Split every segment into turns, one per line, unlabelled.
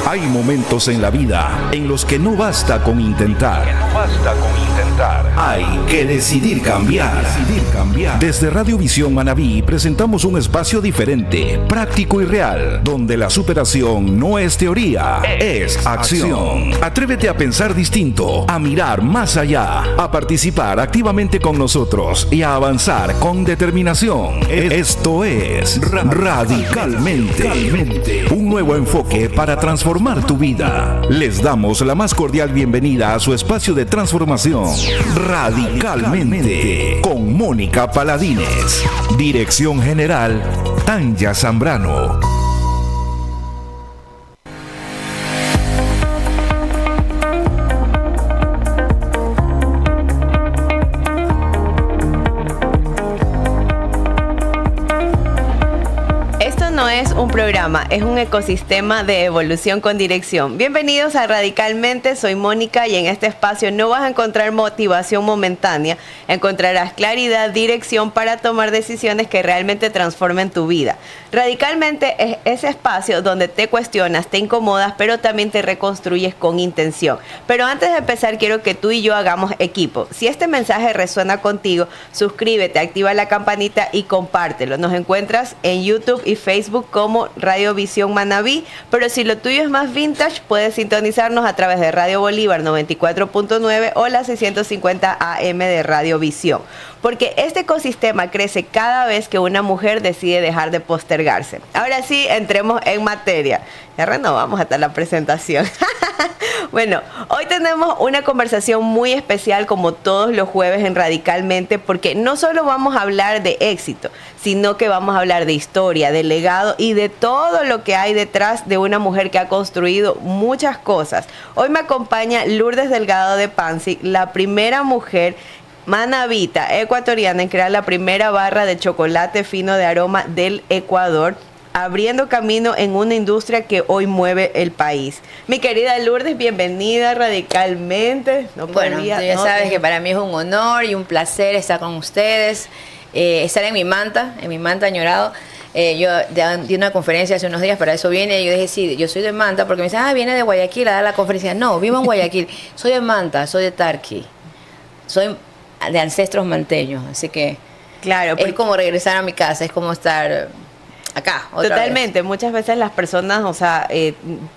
Hay momentos en la vida en los que no basta con intentar. Hay que decidir cambiar. Desde Radio Visión Manabí presentamos un espacio diferente, práctico y real, donde la superación no es teoría, es acción. Atrévete a pensar distinto, a mirar más allá, a participar activamente con nosotros y a avanzar con determinación. Esto es Radicalmente. Un nuevo enfoque para transformar tu vida. Les damos la más cordial bienvenida a su espacio de transformación. Radicalmente. Con Mónica Paladines. Dirección General, Tanya Zambrano.
Es un programa, es un ecosistema de evolución con dirección. Bienvenidos a Radicalmente, soy Mónica y en este espacio no vas a encontrar motivación momentánea, encontrarás claridad, dirección para tomar decisiones que realmente transformen tu vida. Radicalmente es ese espacio donde te cuestionas, te incomodas, pero también te reconstruyes con intención. Pero antes de empezar quiero que tú y yo hagamos equipo. Si este mensaje resuena contigo, suscríbete, activa la campanita y compártelo. Nos encuentras en YouTube y Facebook como Radio Visión Manabí, pero si lo tuyo es más vintage, puedes sintonizarnos a través de Radio Bolívar 94.9 o la 650 AM de Radio Visión, porque este ecosistema crece cada vez que una mujer decide dejar de postergarse. Ahora sí, entremos en materia. Ya renovamos hasta la presentación. Bueno, hoy tenemos una conversación muy especial como todos los jueves en Radicalmente, porque no solo vamos a hablar de éxito, sino que vamos a hablar de historia, de legado y de todo lo que hay detrás de una mujer que ha construido muchas cosas. Hoy me acompaña Lourdes Delgado de Pansi, la primera mujer manabita ecuatoriana en crear la primera barra de chocolate fino de aroma del Ecuador, abriendo camino en una industria que hoy mueve el país. Mi querida Lourdes, bienvenida Radicalmente.
Bueno, tú ya sabes que para mí es un honor y un placer estar con ustedes, estar en mi manta añorado. Yo di una conferencia hace unos días, para eso viene, y yo dije, sí, yo soy de Manta, porque me dicen, viene de Guayaquil a dar la conferencia. No, vivo en Guayaquil, soy de Manta, soy de Tarqui, soy de ancestros manteños, así que claro, es como regresar a mi casa, es como estar acá otra
totalmente
vez.
Muchas veces las personas,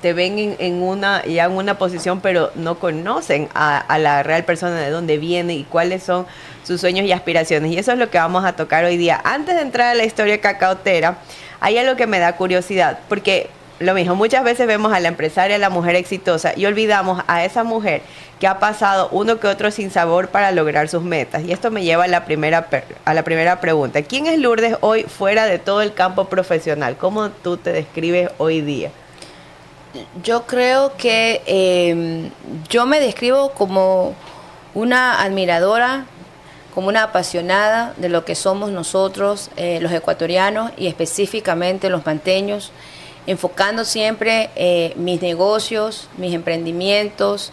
te ven en una posición, pero no conocen a la real persona, de dónde viene y cuáles son sus sueños y aspiraciones, y eso es lo que vamos a tocar hoy día. Antes de entrar a la historia cacaotera, hay algo que me da curiosidad, porque lo mismo, muchas veces vemos a la empresaria, a la mujer exitosa, y olvidamos a esa mujer que ha pasado uno que otro sinsabor para lograr sus metas. Y esto me lleva a la primera pregunta. ¿Quién es Lourdes hoy fuera de todo el campo profesional? ¿Cómo tú te describes hoy día?
Yo creo que yo me describo como una admiradora, como una apasionada de lo que somos nosotros, los ecuatorianos y específicamente los manteños, enfocando siempre mis negocios, mis emprendimientos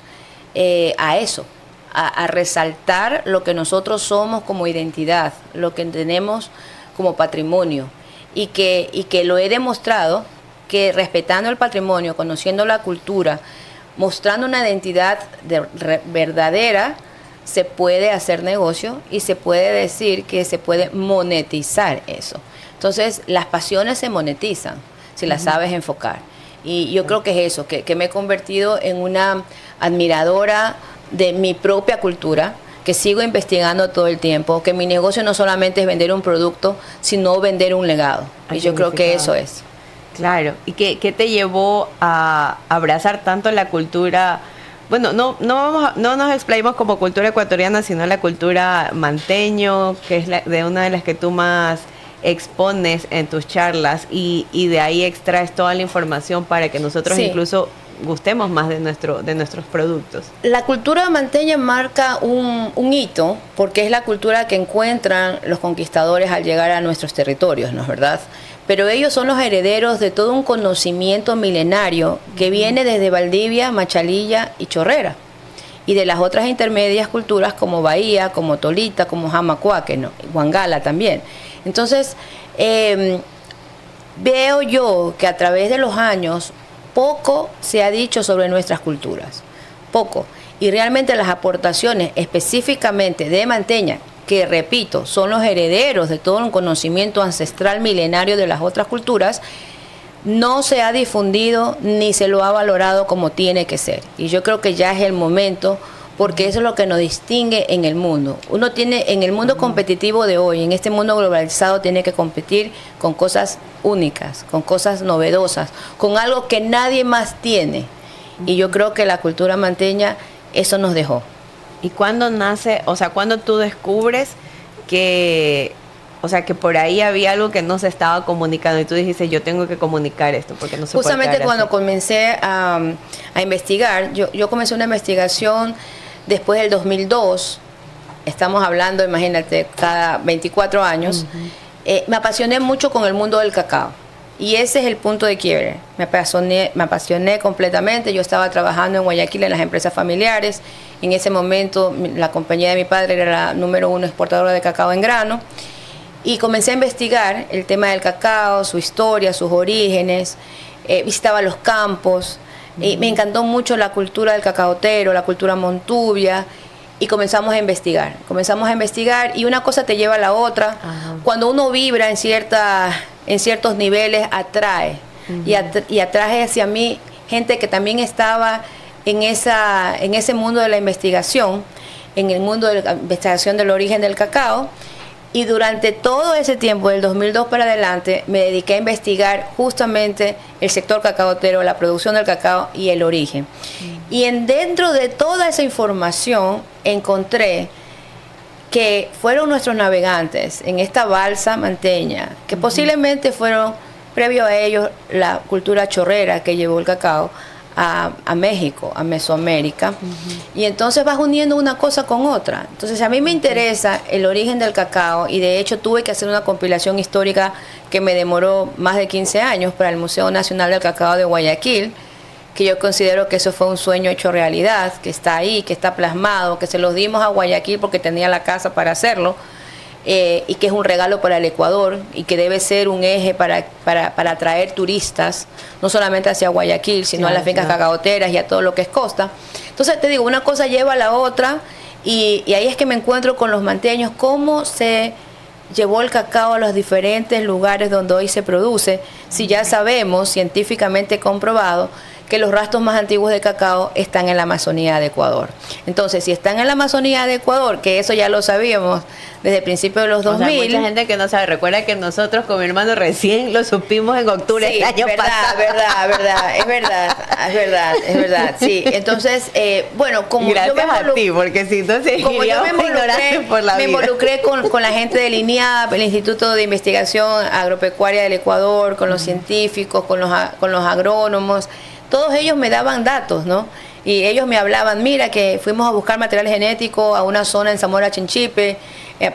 a eso, a resaltar lo que nosotros somos como identidad, lo que tenemos como patrimonio, y que lo he demostrado, que respetando el patrimonio, conociendo la cultura, mostrando una identidad verdadera, se puede hacer negocio y se puede decir que se puede monetizar eso. Entonces, las pasiones se monetizan si las sabes enfocar. Y yo creo que es eso, que me he convertido en una admiradora de mi propia cultura, que sigo investigando todo el tiempo, que mi negocio no solamente es vender un producto, sino vender un legado. Y yo creo que eso es.
Claro. ¿Y qué te llevó a abrazar tanto la cultura? Bueno, no nos explayamos como cultura ecuatoriana, sino la cultura manteño, que es de una de las que tú más expones en tus charlas, y de ahí extraes toda la información para que nosotros incluso gustemos más de nuestros productos.
La cultura manteña marca un hito, porque es la cultura que encuentran los conquistadores al llegar a nuestros territorios, ¿no es verdad? Pero ellos son los herederos de todo un conocimiento milenario que viene desde Valdivia, Machalilla y Chorrera, y de las otras intermedias culturas como Bahía, como Tolita, como Jamacuaque, ¿no? Huangala también. Entonces, veo yo que a través de los años poco se ha dicho sobre nuestras culturas, poco. Y realmente las aportaciones específicamente de Manteña, que repito, son los herederos de todo un conocimiento ancestral milenario de las otras culturas, no se ha difundido ni se lo ha valorado como tiene que ser. Y yo creo que ya es el momento, porque eso es lo que nos distingue en el mundo. Uno tiene, en el mundo competitivo de hoy, en este mundo globalizado, tiene que competir con cosas únicas, con cosas novedosas, con algo que nadie más tiene. Y yo creo que la cultura manteña eso nos dejó.
¿Y cuándo nace, o sea, cuándo tú descubres que, o sea, que por ahí había algo que no se estaba comunicando y tú dijiste, yo tengo que comunicar esto porque no se
Justamente
puede quedar
cuando
así?
Comencé a investigar, yo comencé una investigación después del 2002, estamos hablando, imagínate, cada 24 años, me apasioné mucho con el mundo del cacao. Y ese es el punto de quiebre. Me apasioné completamente. Yo estaba trabajando en Guayaquil en las empresas familiares. En ese momento la compañía de mi padre era la número 1 exportadora de cacao en grano. Y comencé a investigar el tema del cacao, su historia, sus orígenes. Visitaba los campos. Me encantó mucho la cultura del cacaotero, la cultura montubia. Y comenzamos a investigar y una cosa te lleva a la otra. Ajá. Cuando uno vibra en ciertos niveles, atrae. Y atrae hacia mí gente que también estaba en ese mundo de la investigación, en el mundo de la investigación del origen del cacao. Y durante todo ese tiempo, del 2002 para adelante, me dediqué a investigar justamente el sector cacaotero, la producción del cacao y el origen. Y dentro de toda esa información encontré que fueron nuestros navegantes en esta balsa manteña, que posiblemente fueron, previo a ellos, la cultura chorrera que llevó el cacao a México, a Mesoamérica. Y entonces vas uniendo una cosa con otra. Entonces a mí me interesa el origen del cacao y de hecho tuve que hacer una compilación histórica que me demoró más de 15 años para el Museo Nacional del Cacao de Guayaquil, que yo considero que eso fue un sueño hecho realidad, que está ahí, que está plasmado, que se los dimos a Guayaquil porque tenía la casa para hacerlo. Y que es un regalo para el Ecuador y que debe ser un eje para atraer turistas, no solamente hacia Guayaquil, sino a las fincas cacaoteras y a todo lo que es costa. Entonces, te digo, una cosa lleva a la otra y ahí es que me encuentro con los manteños, cómo se llevó el cacao a los diferentes lugares donde hoy se produce, si ya sabemos, científicamente comprobado, que los rastros más antiguos de cacao están en la Amazonía de Ecuador. Entonces, si están en la Amazonía de Ecuador, que eso ya lo sabíamos desde el principio de los 2000. O sea,
mucha gente que no sabe. Recuerda que nosotros con mi hermano recién lo supimos en octubre del año pasado. Es verdad. Sí, entonces, bueno, como gracias yo a ti, porque si no seguiríamos ignorantes por la vida.
Me involucré con la gente del INIAP, el Instituto de Investigación Agropecuaria del Ecuador, con los científicos, con los agrónomos. Todos ellos me daban datos, ¿no? Y ellos me hablaban, mira que fuimos a buscar material genético a una zona en Zamora Chinchipe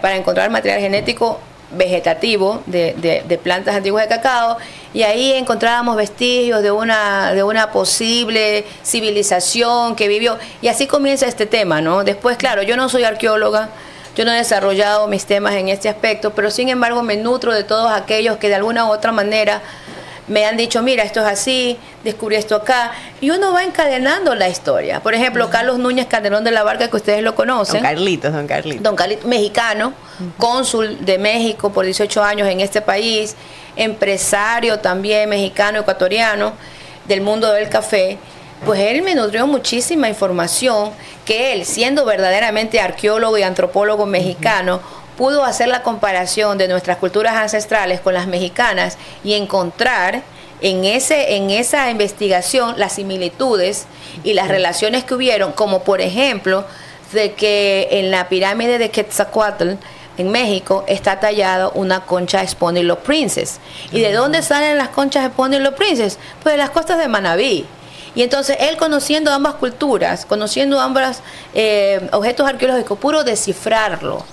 para encontrar material genético vegetativo de plantas antiguas de cacao, y ahí encontrábamos vestigios de una posible civilización que vivió, y así comienza este tema, ¿no? Después, claro, yo no soy arqueóloga, yo no he desarrollado mis temas en este aspecto, pero sin embargo me nutro de todos aquellos que de alguna u otra manera me han dicho, mira, esto es así, descubrí esto acá, y uno va encadenando la historia. Por ejemplo, Carlos Núñez Calderón de la Barca, que ustedes lo conocen.
Don Carlitos,
mexicano, cónsul de México por 18 años en este país, empresario también mexicano, ecuatoriano, del mundo del café. Pues él me nutrió muchísima información que él, siendo verdaderamente arqueólogo y antropólogo mexicano, pudo hacer la comparación de nuestras culturas ancestrales con las mexicanas y encontrar en esa investigación las similitudes y las relaciones que hubieron, como por ejemplo de que en la pirámide de Quetzalcóatl en México está tallada una concha Spondylo Princess. ¿Y de dónde salen las conchas Spondylo Princess? Pues de las costas de Manabí. Y entonces él, conociendo ambas culturas, conociendo ambos objetos arqueológicos, pudo descifrarlo.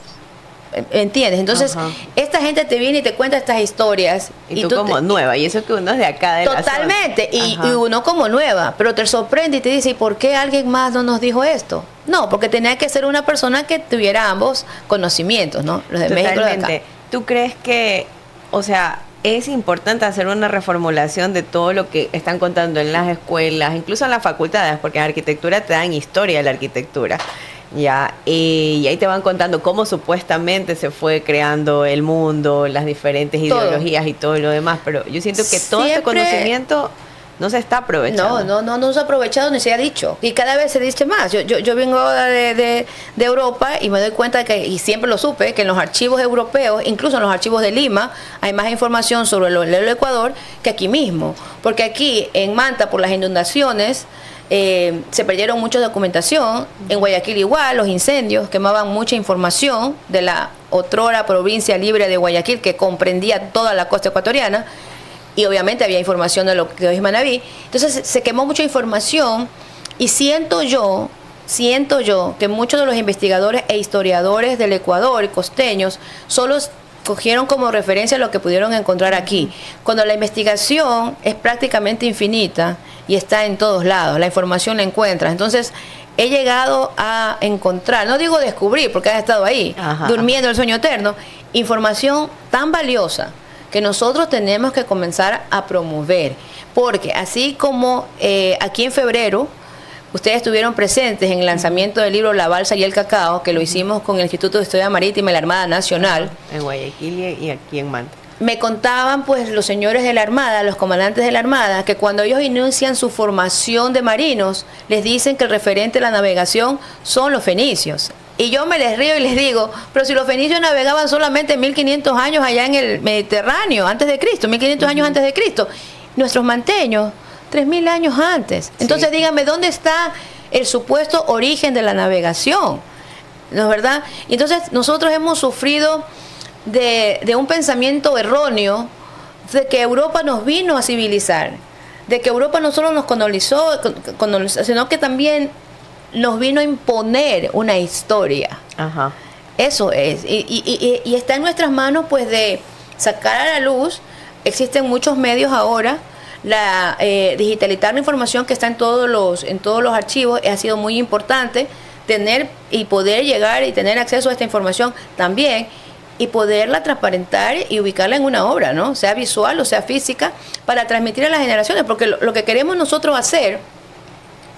¿Entiendes? Entonces, esta gente te viene y te cuenta estas historias.
Y tú como nueva, y eso que uno es de acá de
totalmente, la zona. Y uno como nueva, pero te sorprende y te dice, ¿y por qué alguien más no nos dijo esto? No, porque tenía que ser una persona que tuviera ambos conocimientos, ¿no? Los de México y los de acá.
¿Tú crees que, o sea, es importante hacer una reformulación de todo lo que están contando en las escuelas, incluso en las facultades, porque en arquitectura te dan historia de la arquitectura. Ya, y ahí te van contando cómo supuestamente se fue creando el mundo, las diferentes ideologías y todo lo demás, pero yo siento que todo este conocimiento no se está aprovechando.
No se ha aprovechado ni se ha dicho. Y cada vez se dice más. Yo vengo de Europa y me doy cuenta que, y siempre lo supe, que en los archivos europeos, incluso en los archivos de Lima, hay más información sobre el Ecuador que aquí mismo. Porque aquí, en Manta, por las inundaciones, se perdieron mucha documentación. En Guayaquil igual, los incendios quemaban mucha información de la otrora provincia libre de Guayaquil, que comprendía toda la costa ecuatoriana. Y obviamente había información de lo que hoy es Manabí. Entonces se quemó mucha información y siento yo que muchos de los investigadores e historiadores del Ecuador y costeños solo cogieron como referencia lo que pudieron encontrar aquí, cuando la investigación es prácticamente infinita y está en todos lados, la información la encuentras. Entonces he llegado a encontrar, no digo descubrir porque has estado ahí, durmiendo el sueño eterno, información tan valiosa que nosotros tenemos que comenzar a promover, porque así como aquí en febrero ustedes estuvieron presentes en el lanzamiento del libro La Balsa y el Cacao, que lo hicimos con el Instituto de Historia Marítima y la Armada Nacional,
en Guayaquil y aquí en Manta.
Me contaban pues los señores de la Armada, los comandantes de la Armada, que cuando ellos inician su formación de marinos, les dicen que el referente de la navegación son los fenicios. Y yo me les río y les digo, pero si los fenicios navegaban solamente 1500 años allá en el Mediterráneo, antes de Cristo, 1500 años antes de Cristo, nuestros manteños, 3000 años antes. Entonces díganme, ¿dónde está el supuesto origen de la navegación? ¿No es verdad? Y entonces nosotros hemos sufrido de un pensamiento erróneo de que Europa nos vino a civilizar, de que Europa no solo nos colonizó, sino que también nos vino a imponer una historia. Ajá. Eso es. Y está en nuestras manos pues de sacar a la luz. Existen muchos medios ahora. Digitalizar la información que está en todos los archivos ha sido muy importante. Tener y poder llegar y tener acceso a esta información también, y poderla transparentar y ubicarla en una obra, ¿no? Sea visual o sea física, para transmitir a las generaciones, porque lo que queremos nosotros hacer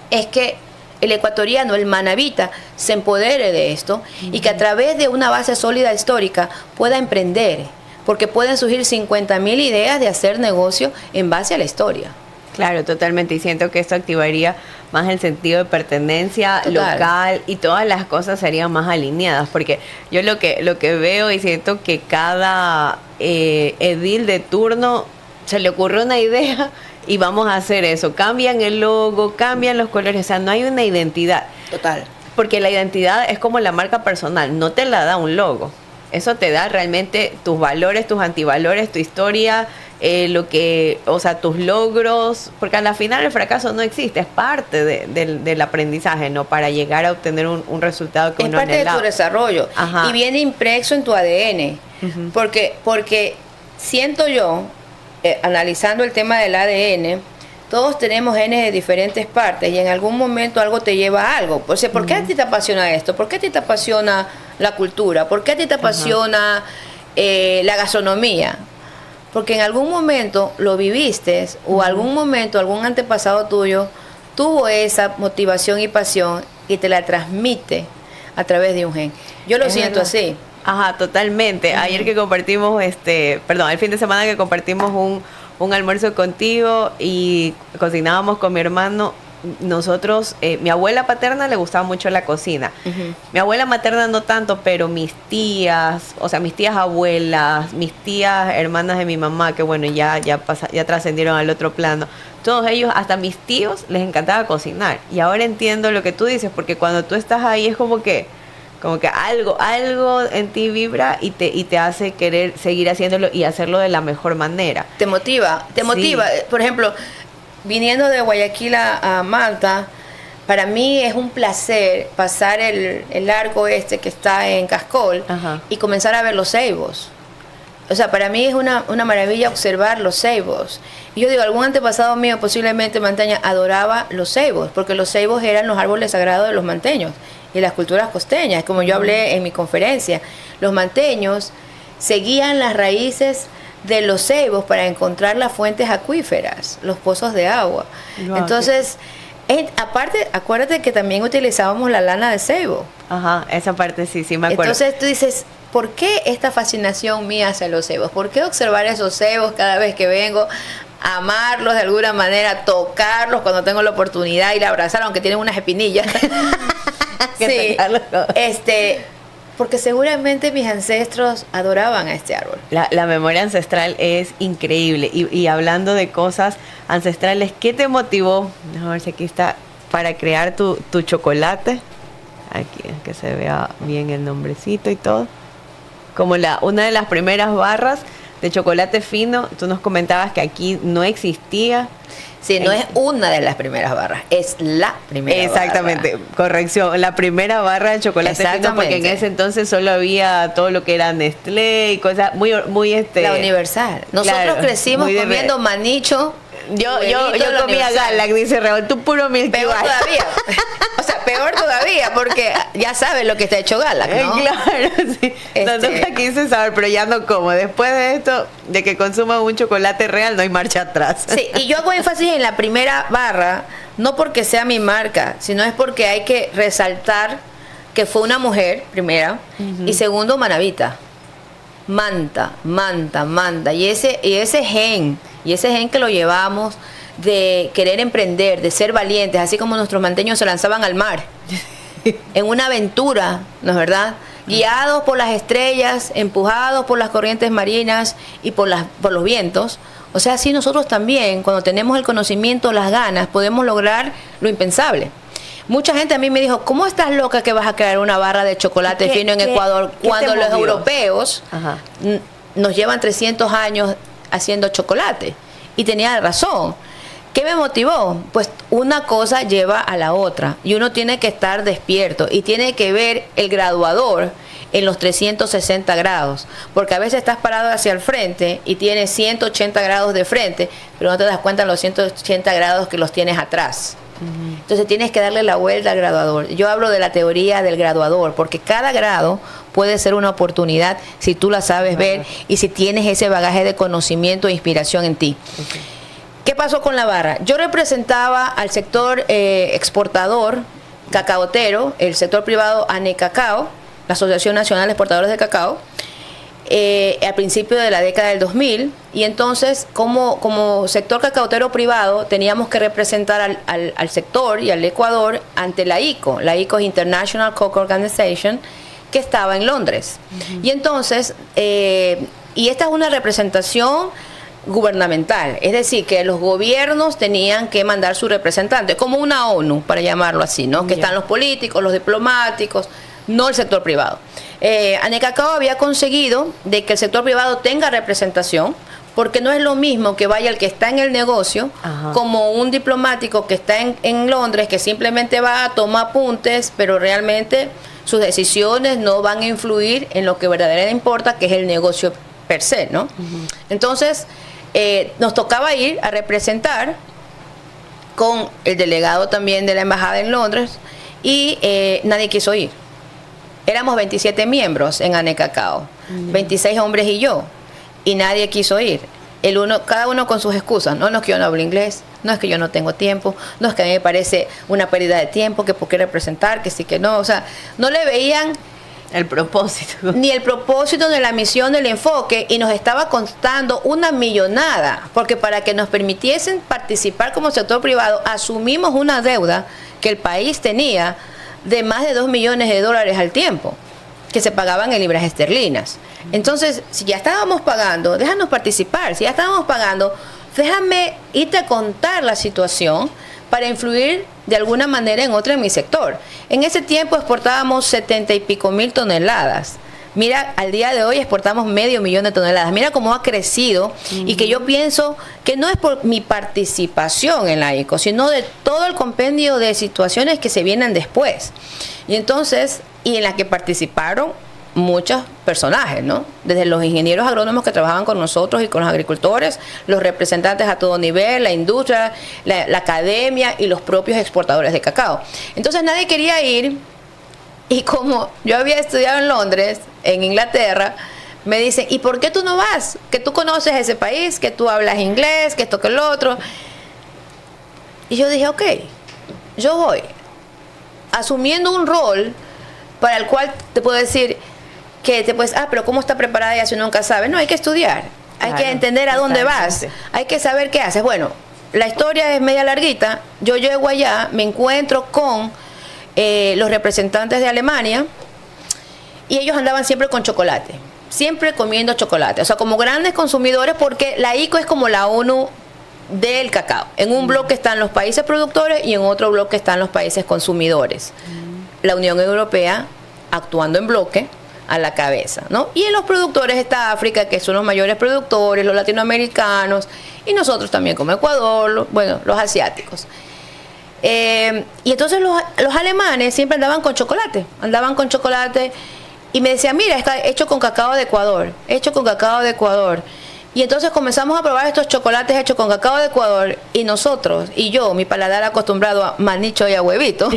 es que el ecuatoriano, el manabita, se empodere de esto y que a través de una base sólida histórica pueda emprender, porque pueden surgir 50.000 ideas de hacer negocio en base a la historia.
Claro, totalmente, y siento que esto activaría más el sentido de pertenencia local y todas las cosas serían más alineadas, porque yo lo que veo y siento que cada edil de turno se le ocurre una idea y vamos a hacer eso, cambian el logo, cambian los colores, o sea, no hay una identidad.
Total.
Porque la identidad es como la marca personal, no te la da un logo, eso te da realmente tus valores, tus antivalores, tu historia, tus logros, porque a la final el fracaso no existe, es parte del aprendizaje, ¿no? Para llegar a obtener un resultado que uno anhelaba.
Es parte de tu desarrollo. Ajá. Y viene impreso en tu ADN, porque siento yo, analizando el tema del ADN, todos tenemos genes de diferentes partes y en algún momento algo te lleva a algo. O sea, ¿por qué a ti te apasiona esto? ¿Por qué a ti te apasiona la cultura? ¿Por qué a ti te apasiona la gastronomía? Porque en algún momento lo viviste o algún momento algún antepasado tuyo tuvo esa motivación y pasión y te la transmite a través de un gen. Yo lo siento así.
Ajá, totalmente. Ayer que compartimos, el fin de semana que compartimos un almuerzo contigo y cocinábamos con mi hermano, nosotros, mi abuela paterna le gustaba mucho la cocina. Mi abuela materna no tanto, pero mis tías abuelas, mis tías hermanas de mi mamá, que bueno, ya trascendieron al otro plano. Todos ellos, hasta mis tíos, les encantaba cocinar. Y ahora entiendo lo que tú dices, porque cuando tú estás ahí es como que algo en ti vibra y te hace querer seguir haciéndolo y hacerlo de la mejor manera.
Te motiva. Sí. Por ejemplo, viniendo de Guayaquil a Manta, para mí es un placer pasar el arco que está en Cascol y comenzar a ver los ceibos. O sea, para mí es una maravilla observar los ceibos. Y yo digo, algún antepasado mío, posiblemente manteña, adoraba los ceibos, porque los ceibos eran los árboles sagrados de los manteños y las culturas costeñas. Como yo hablé en mi conferencia, los manteños seguían las raíces de los ceibos para encontrar las fuentes acuíferas, los pozos de agua.
Wow,
Entonces, aparte, acuérdate que también utilizábamos la lana de ceibo.
Ajá, esa parte sí me acuerdo.
Entonces tú dices, ¿por qué esta fascinación mía hacia los cebos? ¿Por qué observar esos cebos cada vez que vengo? Amarlos de alguna manera, tocarlos cuando tengo la oportunidad, ir a abrazar, aunque tienen unas espinillas. Sí, porque seguramente mis ancestros adoraban a este árbol.
La memoria ancestral es increíble. Y hablando de cosas ancestrales, ¿qué te motivó? Déjame ver si aquí está, para crear tu chocolate. Aquí, que se vea bien el nombrecito y todo. Como una de las primeras barras de chocolate fino, tú nos comentabas que aquí no existía.
Sí, no es una de las primeras barras, es la primera
Exactamente,
barra.
Corrección, la primera barra de chocolate fino, porque en ese entonces solo había todo lo que era Nestlé y cosas muy
la Universal. Nosotros
claro,
crecimos comiendo Manicho.
Yo comía Galac, dice Raúl, tú puro Milky
Peor
Way.
todavía. O sea, peor todavía, porque ya sabes lo que está hecho Galac, ¿no?
Claro, sí. Nunca quise saber, pero ya no como. Después de esto, de que consuma un chocolate real, no hay marcha atrás.
Sí, y yo hago énfasis en la primera barra, no porque sea mi marca, sino es porque hay que resaltar que fue una mujer, primera, y segundo, manabita. Manta. Y ese gen que lo llevamos de querer emprender, de ser valientes, así como nuestros manteños se lanzaban al mar, en una aventura, ¿no es verdad? Guiados por las estrellas, empujados por las corrientes marinas y por los vientos. O sea, así nosotros también, cuando tenemos el conocimiento, las ganas, podemos lograr lo impensable. Mucha gente a mí me dijo, ¿cómo estás loca que vas a crear una barra de chocolate fino en Ecuador cuando los europeos nos llevan 300 años haciendo chocolate? Y tenía razón. ¿Qué me motivó? Pues una cosa lleva a la otra y uno tiene que estar despierto y tiene que ver el graduador en los 360 grados, porque a veces estás parado hacia el frente y tienes 180 grados de frente, pero no te das cuenta de los 180 grados que los tienes atrás. Entonces tienes que darle la vuelta al graduador. Yo hablo de la teoría del graduador, porque cada grado puede ser una oportunidad si tú la sabes ver y si tienes ese bagaje de conocimiento e inspiración en ti. ¿Qué pasó con la barra? Yo representaba al sector exportador cacaotero, el sector privado ANECACAO, la Asociación Nacional de Exportadores de Cacao, al principio de la década del 2000, y entonces como sector cacaotero privado teníamos que representar al sector y al Ecuador ante la ICO. La ICO es International Cocoa Organization, que estaba en Londres. Y entonces, y esta es una representación gubernamental, es decir, que los gobiernos tenían que mandar su representante, como una ONU, para llamarlo así, ¿no? Que están los políticos, los diplomáticos, no el sector privado. ANECACAO había conseguido de que el sector privado tenga representación, porque no es lo mismo que vaya el que está en el negocio como un diplomático que está en Londres, que simplemente va a tomar apuntes, pero realmente sus decisiones no van a influir en lo que verdaderamente importa, que es el negocio per se, ¿no? Entonces, nos tocaba ir a representar con el delegado también de la embajada en Londres y nadie quiso ir. Éramos 27 miembros en ANECACAO, 26 hombres y yo, y nadie quiso ir. Cada uno con sus excusas. No es que yo no hablo inglés, no es que yo no tengo tiempo, no es que a mí me parece una pérdida de tiempo, que por qué representar, que sí que no. O sea, no le veían
el propósito.
Ni el propósito, ni la misión, ni el enfoque, y nos estaba costando una millonada, porque para que nos permitiesen participar como sector privado, asumimos una deuda que el país tenía de más de $2 millones al tiempo, que se pagaban en libras esterlinas. Entonces, si ya estábamos pagando, déjanos participar. Si ya estábamos pagando, déjame irte a contar la situación para influir de alguna manera en otra en mi sector. En ese tiempo exportábamos 70 y pico mil toneladas. Mira, al día de hoy exportamos 500,000 de toneladas. Mira cómo ha crecido y que yo pienso que no es por mi participación en la ICO, sino de todo el compendio de situaciones que se vienen después. Y entonces, y en las que participaron muchos personajes, ¿no? Desde los ingenieros agrónomos que trabajaban con nosotros y con los agricultores, los representantes a todo nivel, la industria, la academia y los propios exportadores de cacao. Entonces nadie quería ir, y como yo había estudiado en Londres, en Inglaterra, me dicen, ¿y por qué tú no vas? Que tú conoces ese país, que tú hablas inglés, que esto, que lo otro. Y yo dije, ok, yo voy asumiendo un rol para el cual te puedo decir que te puedes, pero ¿cómo está preparada ella si uno nunca sabe? No, hay que estudiar, hay que entender a dónde vas, hay que saber qué haces. Bueno, la historia es media larguita. Yo llego allá, me encuentro con los representantes de Alemania y ellos andaban siempre con chocolate, siempre comiendo chocolate, o sea, como grandes consumidores, porque la ICO es como la ONU del cacao. En un bloque están los países productores y en otro bloque están los países consumidores. La Unión Europea actuando en bloque a la cabeza, ¿no? Y en los productores está África, que son los mayores productores, los latinoamericanos, y nosotros también como Ecuador, los asiáticos. Y entonces los alemanes siempre andaban con chocolate, y me decían, mira, está hecho con cacao de Ecuador, Y entonces comenzamos a probar estos chocolates hechos con cacao de Ecuador, y nosotros, y yo, mi paladar acostumbrado a manicho y a huevito,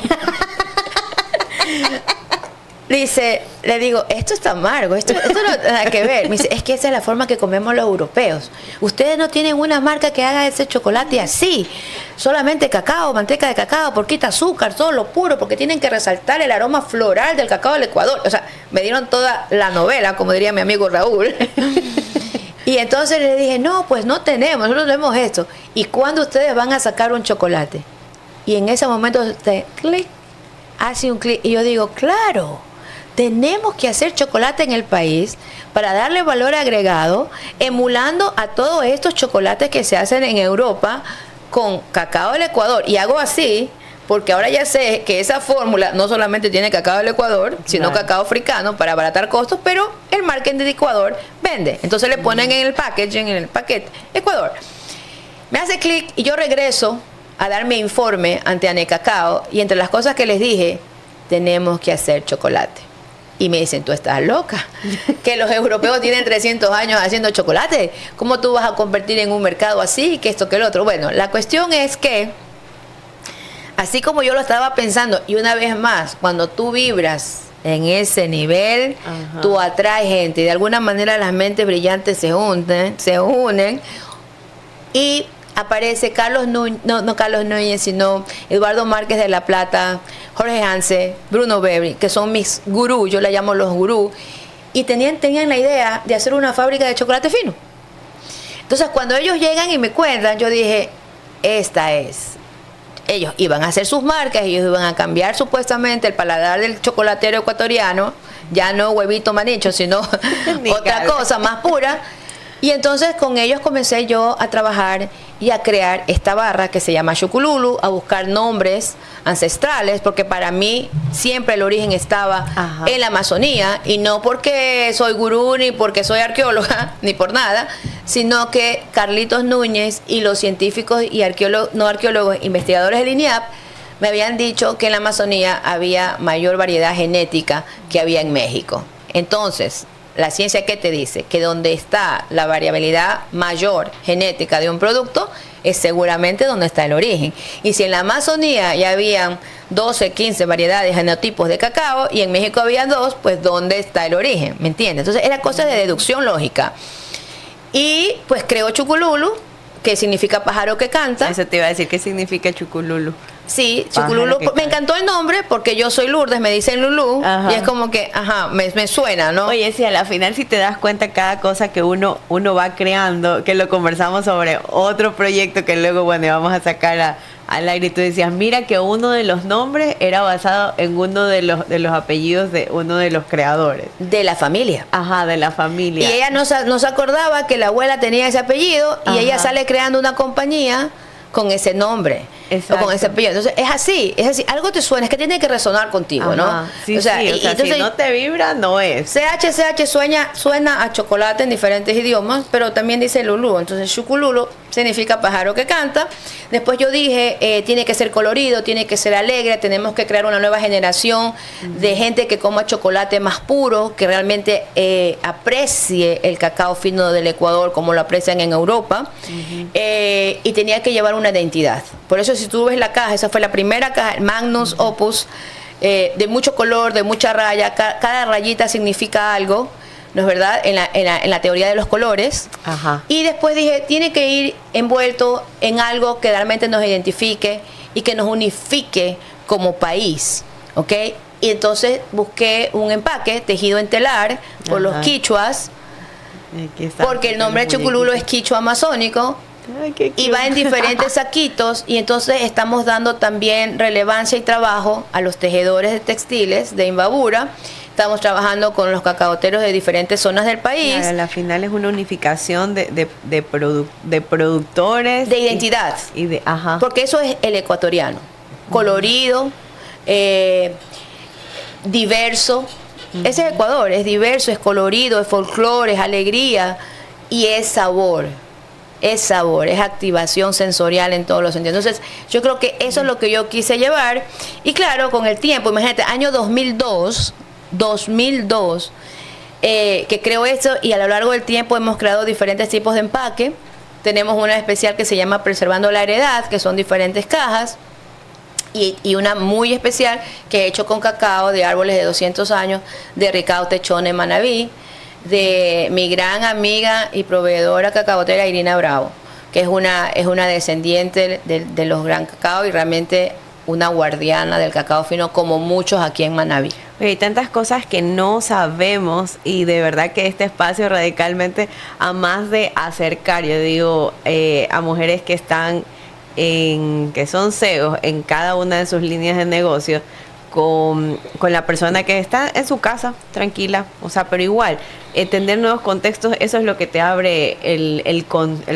le digo, esto está amargo, esto no tiene nada que ver. Me dice, es que esa es la forma que comemos los europeos. Ustedes no tienen una marca que haga ese chocolate así, solamente cacao, manteca de cacao, poquita azúcar, solo puro, porque tienen que resaltar el aroma floral del cacao del Ecuador. O sea, me dieron toda la novela, como diría mi amigo Raúl. Y entonces le dije, no, pues no tenemos, nosotros tenemos esto. ¿Y cuándo ustedes van a sacar un chocolate? Y en ese momento clic, hace un clic, y yo digo, claro, tenemos que hacer chocolate en el país para darle valor agregado, emulando a todos estos chocolates que se hacen en Europa con cacao del Ecuador. Y hago así porque ahora ya sé que esa fórmula no solamente tiene cacao del Ecuador, sino cacao africano para abaratar costos, pero el marketing de Ecuador vende. Entonces le ponen en el packaging, en el paquete, Ecuador. Me hace clic y yo regreso a dar mi informe ante Anecacao, y entre las cosas que les dije, tenemos que hacer chocolate. Y me dicen, tú estás loca, que los europeos tienen 300 años haciendo chocolate, ¿cómo tú vas a convertir en un mercado así, que esto, que el otro? Bueno, la cuestión es que, así como yo lo estaba pensando, y una vez más, cuando tú vibras en ese nivel, tú atraes gente, y de alguna manera las mentes brillantes se unen, y aparece Carlos Núñez, no Carlos Núñez, sino Eduardo Márquez de La Plata, Jorge Hanse, Bruno Berry, que son mis gurús, yo les llamo los gurús, y tenían la idea de hacer una fábrica de chocolate fino. Entonces, cuando ellos llegan y me cuentan, yo dije, esta es. Ellos iban a hacer sus marcas, ellos iban a cambiar supuestamente el paladar del chocolatero ecuatoriano, ya no huevito manicho, sino otra cosa más pura. Y entonces con ellos comencé yo a trabajar y a crear esta barra que se llama Chucululu, a buscar nombres ancestrales, porque para mí siempre el origen estaba en la Amazonía, y no porque soy gurú, ni porque soy arqueóloga, ni por nada, sino que Carlitos Núñez y los científicos y arqueólogos, investigadores del INIAP, me habían dicho que en la Amazonía había mayor variedad genética que había en México. Entonces, la ciencia, ¿qué te dice? Que donde está la variabilidad mayor genética de un producto es seguramente donde está el origen. Y si en la Amazonía ya habían 12, 15 variedades, genotipos de cacao, y en México había 2, pues ¿dónde está el origen? ¿Me entiendes? Entonces era cosa de deducción lógica. Y pues creó Chucululu, que significa pájaro que canta.
Eso te iba a decir, ¿qué significa Chucululu?
Sí, Chucululu, me encantó el nombre porque yo soy Lourdes, me dicen Lulú, y es como que, me suena, ¿no?
Oye, sí, a la final si te das cuenta cada cosa que uno va creando, que lo conversamos sobre otro proyecto que luego, bueno, vamos a sacar al aire, y tú decías, mira que uno de los nombres era basado en uno de los apellidos de uno de los creadores.
De la familia.
De la familia.
Y ella no se acordaba que la abuela tenía ese apellido, y ella sale creando una compañía con ese nombre. Exacto. O con ese apellido. Entonces es así, algo te suena, es que tiene que resonar contigo, ¿no?
Sí, entonces, si no te vibra, no es.
CH suena a chocolate en diferentes idiomas, pero también dice Lulú. Entonces Chucululu significa pájaro que canta. Después yo dije, tiene que ser colorido, tiene que ser alegre, tenemos que crear una nueva generación de gente que coma chocolate más puro, que realmente aprecie el cacao fino del Ecuador como lo aprecian en Europa, y tenía que llevar una identidad. Por eso, si tú ves la caja, esa fue la primera caja, Magnus Opus, de mucho color, de mucha raya, cada rayita significa algo. ¿no es verdad? En la teoría de los colores.
Ajá.
Y después dije, tiene que ir envuelto en algo que realmente nos identifique y que nos unifique como país, ¿ok? Y entonces busqué un empaque tejido en telar por los quichuas, porque el nombre Chucululo es quichua amazónico.
Ay, qué
y
cute.
va en diferentes saquitos, y entonces estamos dando también relevancia y trabajo a los tejedores de textiles de Imbabura. Estamos trabajando con los cacaoteros de diferentes zonas del país.
Claro, la final es una unificación de productores.
De identidad.
Ajá.
Porque eso es el ecuatoriano. Colorido, diverso. Ese es Ecuador, es diverso, es colorido, es folclore, es alegría y es sabor. Es sabor, es activación sensorial en todos los sentidos. Entonces, yo creo que eso es lo que yo quise llevar. Y claro, con el tiempo, imagínate, año 2002, que creo esto, y a lo largo del tiempo hemos creado diferentes tipos de empaque. Tenemos una especial que se llama Preservando la Heredad, que son diferentes cajas, y una muy especial que he hecho con cacao de árboles de 200 años, de Ricao Techone Manabí, de mi gran amiga y proveedora cacaotera Irina Bravo, que es una descendiente de los gran cacao y realmente una guardiana del cacao fino, como muchos aquí en Manabí.
Oye, hay tantas cosas que no sabemos, y de verdad que este espacio radicalmente, a más de acercar, yo digo, a mujeres que están que son CEOs en cada una de sus líneas de negocio, con la persona que está en su casa, tranquila, o sea, pero igual, entender nuevos contextos, eso es lo que te abre el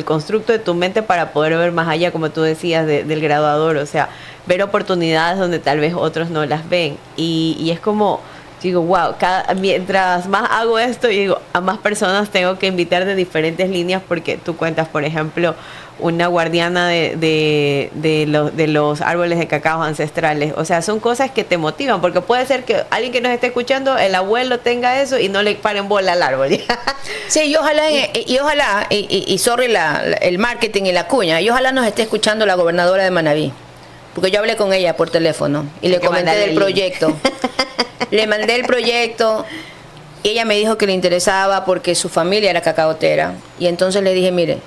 constructo de tu mente para poder ver más allá, como tú decías, del graduador, o sea, ver oportunidades donde tal vez otros no las ven, y es como, digo, wow, mientras más hago esto, yo digo, a más personas tengo que invitar de diferentes líneas, porque tú cuentas, por ejemplo, una guardiana de los árboles de cacao ancestrales. O sea, son cosas que te motivan, porque puede ser que alguien que nos esté escuchando, el abuelo tenga eso y no le paren bola al árbol.
Sí, y ojalá, y sorry el marketing y la cuña, y ojalá nos esté escuchando la gobernadora de Manabí, porque yo hablé con ella por teléfono y le comenté del proyecto. Le mandé el proyecto y ella me dijo que le interesaba porque su familia era cacaotera, y entonces le dije, mire,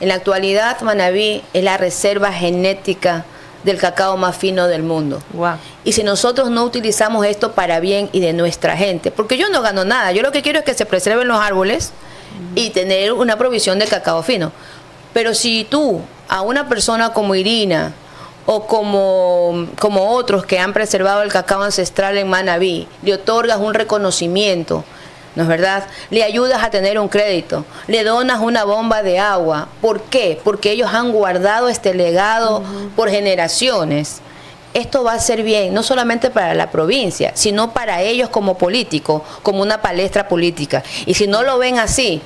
en la actualidad Manabí es la reserva genética del cacao más fino del mundo.
Wow.
Y si nosotros no utilizamos esto para bien y de nuestra gente, porque yo no gano nada, yo lo que quiero es que se preserven los árboles y tener una provisión de cacao fino. Pero si tú a una persona como Irina o como otros que han preservado el cacao ancestral en Manabí, le otorgas un reconocimiento, ¿no es verdad? Le ayudas a tener un crédito, le donas una bomba de agua. ¿Por qué? Porque ellos han guardado este legado por generaciones. Esto va a ser bien, no solamente para la provincia, sino para ellos como políticos, como una palestra política. Y si no lo ven así,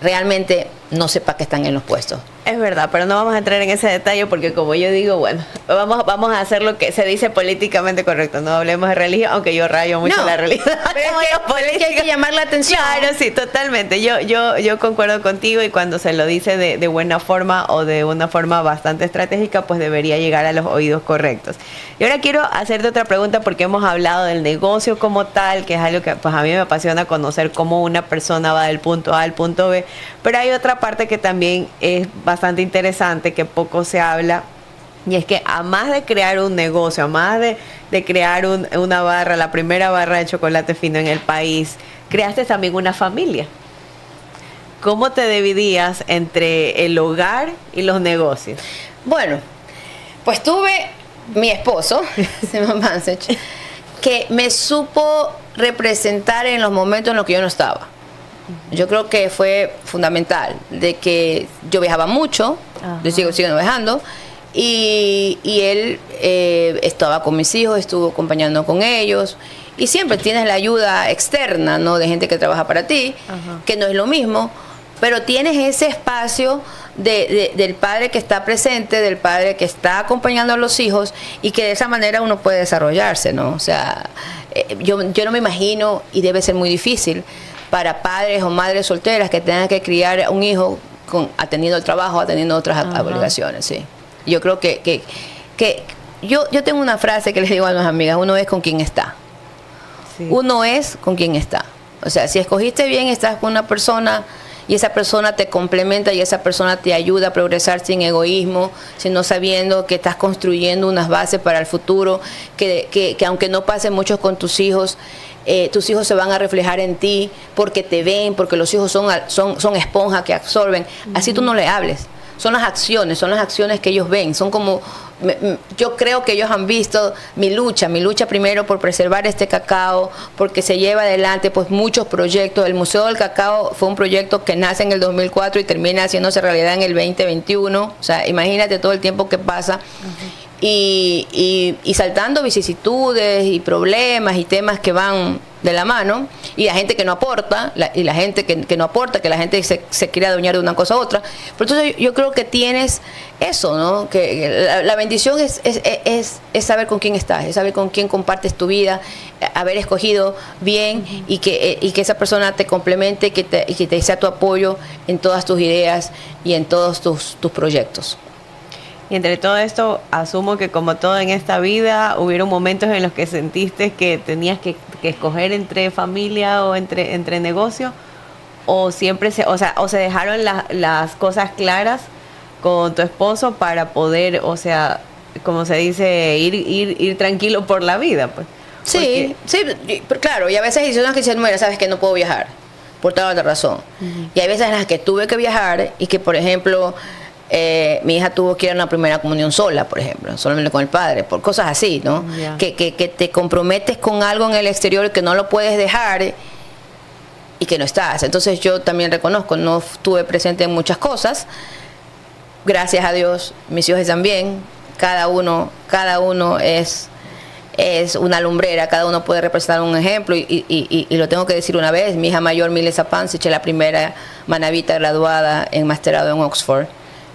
realmente no sé para qué están en los puestos.
Es verdad, pero no vamos a entrar en ese detalle porque, como yo digo, bueno, vamos a hacer lo que se dice políticamente correcto. No hablemos de religión, aunque yo rayo mucho la religión.
Pero es que hay que llamar la atención.
Claro, sí, totalmente. Yo concuerdo contigo, y cuando se lo dice de buena forma o de una forma bastante estratégica, pues debería llegar a los oídos correctos. Y ahora quiero hacerte otra pregunta, porque hemos hablado del negocio como tal, que es algo que pues a mí me apasiona conocer, cómo una persona va del punto A al punto B, pero hay otra parte que también es bastante interesante, que poco se habla, y es que a más de crear un negocio, a más de crear una barra, la primera barra de chocolate fino en el país, creaste también una familia. ¿Cómo te dividías entre el hogar y los negocios?
Bueno, pues tuve mi esposo, Simón Mansech, que me supo representar en los momentos en los que yo no estaba. Yo creo que fue fundamental, de que yo viajaba mucho, yo sigo viajando, y él estaba con mis hijos, estuvo acompañando con ellos, y siempre tienes la ayuda externa, ¿no?, de gente que trabaja para ti, que no es lo mismo, pero tienes ese espacio del padre que está presente, del padre que está acompañando a los hijos, y que de esa manera uno puede desarrollarse, ¿no? O sea, yo no me imagino, y debe ser muy difícil para padres o madres solteras que tengan que criar a un hijo atendiendo el trabajo, atendiendo otras obligaciones, sí. Yo creo que yo tengo una frase que les digo a las amigas: uno es con quien está. Sí. Uno es con quien está. O sea, si escogiste bien, estás con una persona y esa persona te complementa y esa persona te ayuda a progresar sin egoísmo, sino sabiendo que estás construyendo unas bases para el futuro, que aunque no pase mucho con tus hijos se van a reflejar en ti porque te ven, porque los hijos son esponjas que absorben. Así tú no le hables. Son las acciones que ellos ven. Son como, yo creo que ellos han visto mi lucha primero por preservar este cacao, porque se lleva adelante pues muchos proyectos. El Museo del Cacao fue un proyecto que nace en el 2004 y termina haciéndose realidad en el 2021. O sea, imagínate todo el tiempo que pasa. Y saltando vicisitudes y problemas y temas que van de la mano, y la gente que no aporta, y la gente que no aporta, que la gente se quiere adueñar de una cosa a otra. Pero entonces yo creo que tienes eso, ¿no? Que la bendición es saber con quién estás, es saber con quién compartes tu vida, haber escogido bien y que esa persona te complemente y que te sea tu apoyo en todas tus ideas y en todos tus proyectos.
Y entre todo esto, asumo que como todo en esta vida, hubieron momentos en los que sentiste que tenías que escoger entre familia o entre negocio, o siempre se dejaron las cosas claras con tu esposo para poder, o sea, como se dice, ir tranquilo por la vida, pues.
Sí, pero claro, y a veces hay decisiones que dicen, mira, sabes que no puedo viajar, por tal otra razón. Y hay veces en las que tuve que viajar y que, por ejemplo, mi hija tuvo que ir a una primera comunión sola, por ejemplo, solamente con el padre, por cosas así, ¿no? Yeah. Que te comprometes con algo en el exterior que no lo puedes dejar y que no estás. Entonces yo también reconozco, no estuve presente en muchas cosas. Gracias a Dios, mis hijos también. Cada uno es una lumbrera, cada uno puede representar un ejemplo y lo tengo que decir una vez. Mi hija mayor, Milesa Pancic, es la primera manavita graduada en masterado en Oxford,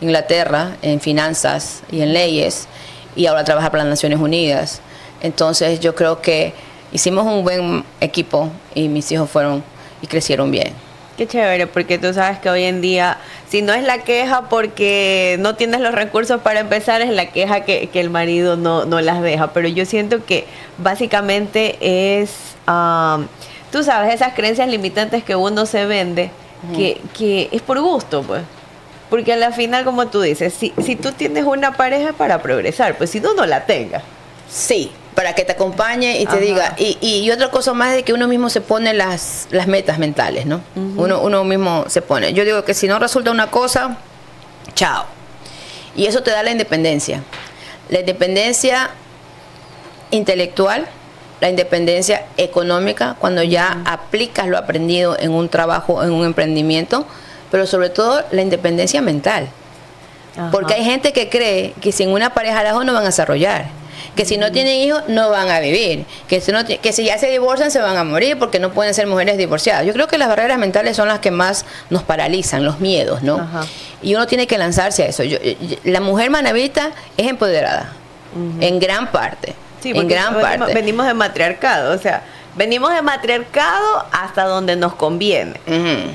Inglaterra, en finanzas y en leyes, y ahora trabaja para las Naciones Unidas. Entonces yo creo que hicimos un buen equipo y mis hijos fueron y crecieron bien.
Qué chévere, porque tú sabes que hoy en día, si no es la queja porque no tienes los recursos para empezar, es la queja que el marido no las deja. Pero yo siento que básicamente es, tú sabes, esas creencias limitantes que uno se vende, que es por gusto, pues. Porque a la final, como tú dices, si tú tienes una pareja para progresar, pues si no la tengas.
Sí, para que te acompañe y te diga. Y otra cosa más de que uno mismo se pone las metas mentales, ¿no? Uno mismo se pone. Yo digo que si no resulta una cosa, chao. Y eso te da la independencia. La independencia intelectual, la independencia económica, cuando ya aplicas lo aprendido en un trabajo, en un emprendimiento, pero sobre todo la independencia mental. Porque hay gente que cree que sin una pareja al lado no van a desarrollar, que si no tienen hijos no van a vivir, que si ya se divorcian se van a morir porque no pueden ser mujeres divorciadas. Yo creo que las barreras mentales son las que más nos paralizan, los miedos, ¿no? Y uno tiene que lanzarse a eso. La mujer manavita es empoderada, en gran parte.
Sí, en gran parte. Venimos de matriarcado, o sea, venimos de matriarcado hasta donde nos conviene.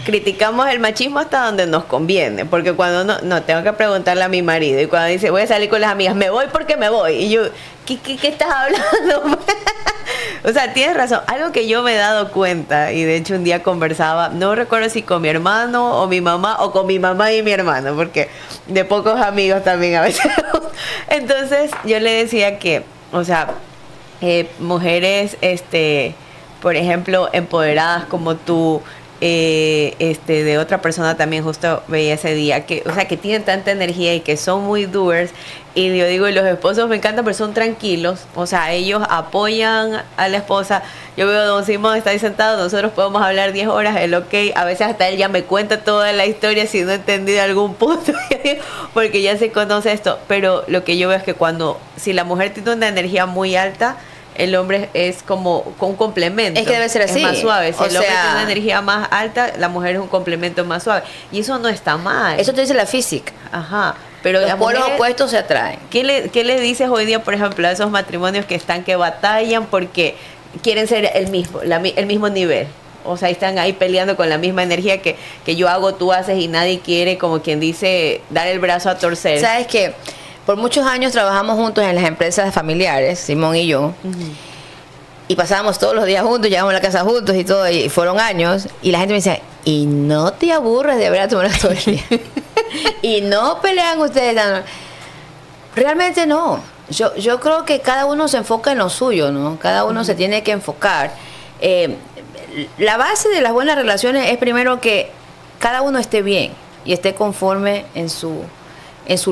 Criticamos el machismo hasta donde nos conviene. Porque cuando no, tengo que preguntarle a mi marido. Y cuando dice, voy a salir con las amigas, me voy porque me voy. Y yo, ¿qué estás hablando? O sea, tienes razón. Algo que yo me he dado cuenta, y de hecho un día conversaba, no recuerdo si con mi hermano o mi mamá, o con mi mamá y mi hermano, porque de pocos amigos también a veces. Entonces yo le decía que, o sea, mujeres, por ejemplo, empoderadas como tú, de otra persona también, justo veía ese día, que, o sea, que tienen tanta energía y que son muy doers. Y yo digo, y los esposos me encantan, pero son tranquilos, o sea, ellos apoyan a la esposa. Yo veo a don Simón, está ahí sentado, nosotros podemos hablar 10 horas, él a veces hasta él ya me cuenta toda la historia si no he entendido algún punto, porque ya se conoce esto. Pero lo que yo veo es que si la mujer tiene una energía muy alta, el hombre es como un complemento.
Es que debe ser así.
Es más suave. Si el hombre tiene una energía más alta, la mujer es un complemento más suave. Y eso no está mal.
Eso te dice la física.
Pero
los polos opuestos se atraen.
¿Qué le dices hoy día, por ejemplo, a esos matrimonios que batallan porque quieren ser el mismo nivel? O sea, están ahí peleando con la misma energía que yo hago, tú haces, y nadie quiere, como quien dice, dar el brazo a torcer.
¿Sabes qué? Por muchos años trabajamos juntos en las empresas familiares, Simón y yo, y pasábamos todos los días juntos, llegábamos a la casa juntos y todo, y fueron años, y la gente me decía, ¿y no te aburres de ver a tu marido todo el día? ¿Y no pelean ustedes? Realmente no. Yo creo que cada uno se enfoca en lo suyo, ¿no? Cada uno se tiene que enfocar. La base de las buenas relaciones es primero que cada uno esté bien y esté conforme en su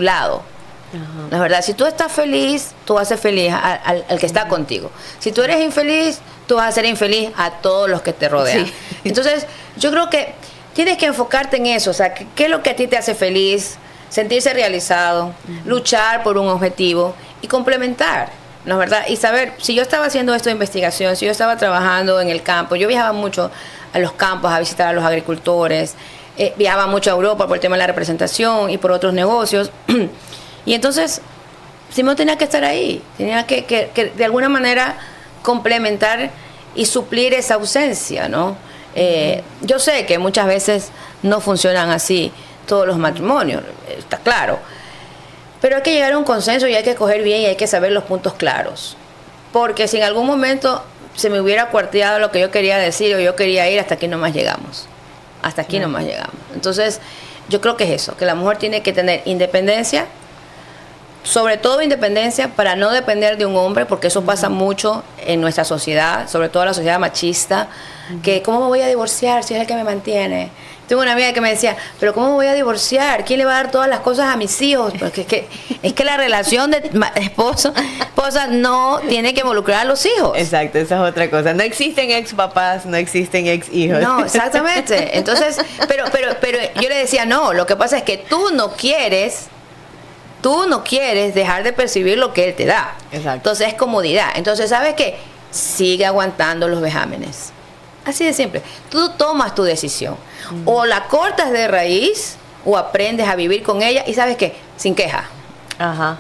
lado. Ajá. La verdad, si tú estás feliz, tú vas a ser feliz al que está contigo. Si tú eres infeliz, tú vas a ser infeliz a todos los que te rodean. Sí. Entonces, yo creo que tienes que enfocarte en eso. O sea, ¿qué es lo que a ti te hace feliz? Sentirse realizado, luchar por un objetivo y complementar, ¿no es verdad? Y saber, si yo estaba haciendo esto de investigación, si yo estaba trabajando en el campo, yo viajaba mucho a los campos a visitar a los agricultores, viajaba mucho a Europa por el tema de la representación y por otros negocios. Y entonces, Simón tenía que estar ahí, tenía que de alguna manera complementar y suplir esa ausencia, ¿no? Yo sé que muchas veces no funcionan así todos los matrimonios, está claro. Pero hay que llegar a un consenso y hay que escoger bien y hay que saber los puntos claros. Porque si en algún momento se me hubiera cuarteado lo que yo quería decir o yo quería ir, hasta aquí nomás llegamos. Hasta aquí nomás llegamos. Entonces, yo creo que es eso, que la mujer tiene que tener independencia, sobre todo independencia para no depender de un hombre, porque eso pasa mucho en nuestra sociedad, sobre todo la sociedad machista, que ¿cómo me voy a divorciar si es el que me mantiene? Tengo una amiga que me decía, pero ¿cómo me voy a divorciar? ¿Quién le va a dar todas las cosas a mis hijos? Porque es que la relación de esposa no tiene que involucrar a los hijos.
Exacto, esa es otra cosa. No existen ex papás, no existen ex hijos.
No, exactamente. Entonces, pero yo le decía, no, lo que pasa es que tú no quieres dejar de percibir lo que él te da.
Exacto.
Entonces es comodidad. Entonces, ¿sabes qué? Sigue aguantando los vejámenes. Así de simple. Tú tomas tu decisión. O la cortas de raíz o aprendes a vivir con ella y ¿sabes qué? Sin queja.
Ajá.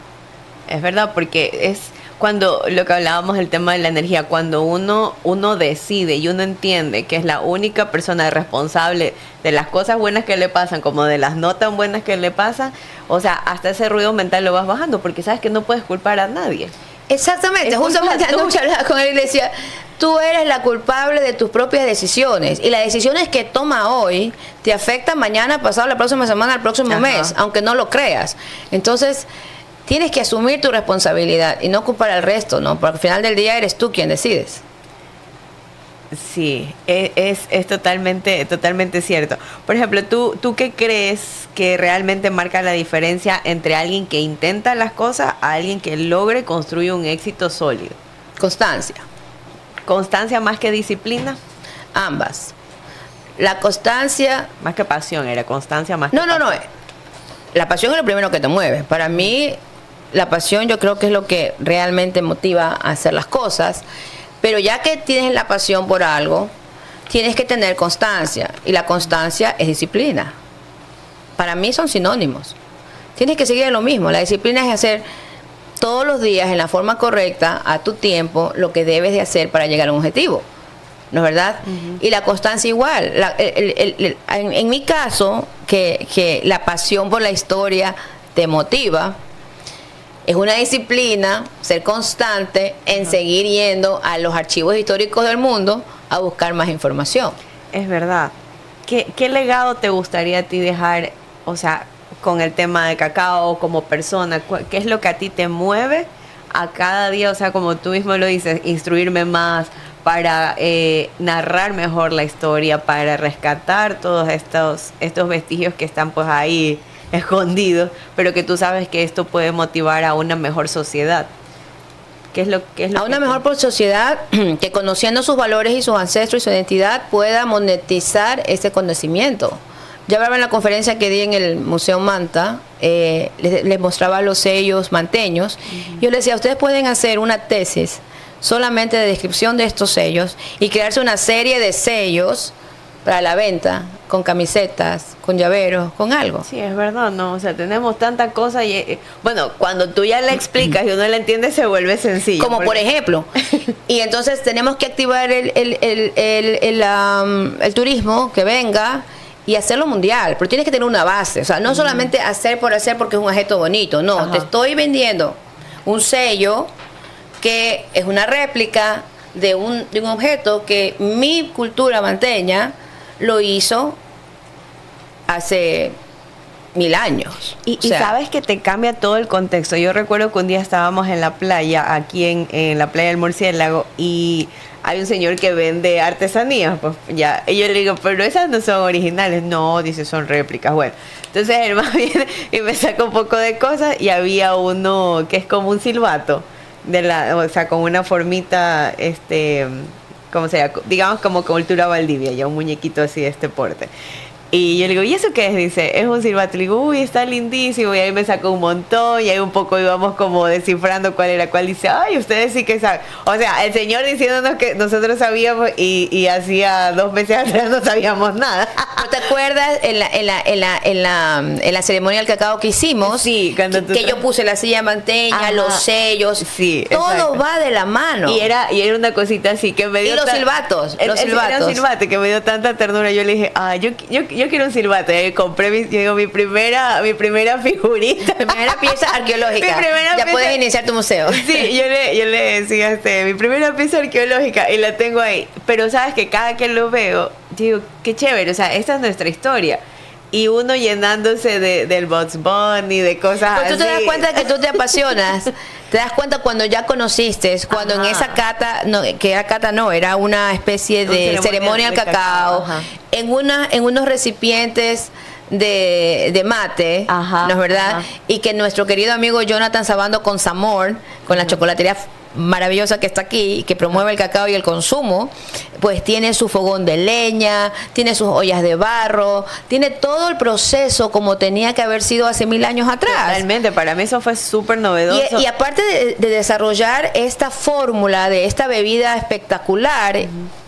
Es verdad, porque es cuando lo que hablábamos el tema de la energía, cuando uno decide y uno entiende que es la única persona responsable de las cosas buenas que le pasan como de las no tan buenas que le pasan, o sea, hasta ese ruido mental lo vas bajando porque sabes que no puedes culpar a nadie.
Exactamente, justamente anoche hablaba con él y le decía, tú eres la culpable de tus propias decisiones y las decisiones que toma hoy te afectan mañana, pasado, la próxima semana, el próximo mes, aunque no lo creas. Entonces, tienes que asumir tu responsabilidad y no culpar al resto, ¿no? Porque al final del día eres tú quien decides.
Sí, es totalmente cierto. Por ejemplo, ¿tú qué crees que realmente marca la diferencia entre alguien que intenta las cosas a alguien que logre construir un éxito sólido?
Constancia.
¿Constancia más que disciplina?
Ambas. La constancia...
Más que pasión, era constancia más que
pasión. No. La pasión es lo primero que te mueve. Para mí, la pasión yo creo que es lo que realmente motiva a hacer las cosas. Pero ya que tienes la pasión por algo, tienes que tener constancia. Y la constancia es disciplina. Para mí son sinónimos. Tienes que seguir en lo mismo. La disciplina es hacer todos los días en la forma correcta, a tu tiempo, lo que debes de hacer para llegar a un objetivo. ¿No es verdad? Y la constancia igual. En mi caso, que la pasión por la historia te motiva, es una disciplina, ser constante en seguir yendo a los archivos históricos del mundo a buscar más información.
Es verdad. ¿Qué legado te gustaría a ti dejar, o sea, con el tema de Cacao como persona? ¿Qué es lo que a ti te mueve a cada día? O sea, como tú mismo lo dices, instruirme más, para narrar mejor la historia, para rescatar todos estos vestigios que están pues ahí escondidos, pero que tú sabes que esto puede motivar a una mejor sociedad. ¿Qué es lo
a una mejor sociedad que conociendo sus valores y sus ancestros y su identidad pueda monetizar ese conocimiento? Ya hablaba en la conferencia que di en el Museo Manta, les mostraba los sellos manteños. Yo les decía, ustedes pueden hacer una tesis solamente de descripción de estos sellos y crearse una serie de sellos para la venta, con camisetas, con llaveros, con algo.
Sí, es verdad, ¿no? O sea, tenemos tanta cosa y, bueno, cuando tú ya la explicas y uno la entiende, se vuelve sencillo.
Como por ejemplo, y entonces tenemos que activar el turismo que venga y hacerlo mundial, pero tienes que tener una base, o sea, no solamente hacer por hacer porque es un objeto bonito, no, te estoy vendiendo un sello que es una réplica de un objeto que mi cultura manteña lo hizo hace 1000 años.
Y sabes que te cambia todo el contexto. Yo recuerdo que un día estábamos en la playa, aquí en la playa del Murciélago, y hay un señor que vende artesanías, pues ya. Y yo le digo, pero esas no son originales. No, dice, son réplicas. Bueno, entonces él más viene y me saca un poco de cosas, y había uno que es como un silbato, o sea, con una formita, ¿cómo se llama? Digamos como cultura Valdivia, ya un muñequito así de este porte. Y yo le digo, ¿y eso qué es? Dice, es un silbato. Le digo, uy, está lindísimo. Y ahí me sacó un montón. Y ahí un poco íbamos como descifrando cuál era cuál. Dice, ay, ustedes sí que saben. O sea, el señor diciéndonos que nosotros sabíamos y hacía 2 meses atrás no sabíamos nada.
¿No te acuerdas en la ceremonia del cacao que hicimos?
Sí, cuando
que yo puse la silla manteña,
ajá,
los sellos.
Sí,
todo
exacto.
va de la mano.
Y era una cosita así que me dio...
Y los silbatos.
Era un silbato que me dio tanta ternura. Yo le dije, yo quiero un silbato. Y ahí compré mi primera figurita.
Mi primera pieza arqueológica.
Mi primera
ya
pieza...
puedes iniciar tu museo.
Sí, yo le decía, mi primera pieza arqueológica, y la tengo ahí. Pero sabes que cada que lo veo, digo, qué chévere, o sea, esta es nuestra historia. Y uno llenándose del Bugs Bunny, de cosas
pues
así.
Tú te das cuenta que tú te apasionas. Te das cuenta cuando ya conociste, cuando en esa cata, no, que era cata no, era una especie de ceremonia al cacao, en unos recipientes de mate, ¿no es verdad? Ajá. Y que nuestro querido amigo Jonathan Sabando con Samor, con la chocolatería maravillosa que está aquí, que promueve el cacao y el consumo, pues tiene su fogón de leña, tiene sus ollas de barro, tiene todo el proceso como tenía que haber sido hace 1000 años atrás.
Realmente, para mí eso fue súper novedoso.
Y aparte de desarrollar esta fórmula de esta bebida espectacular,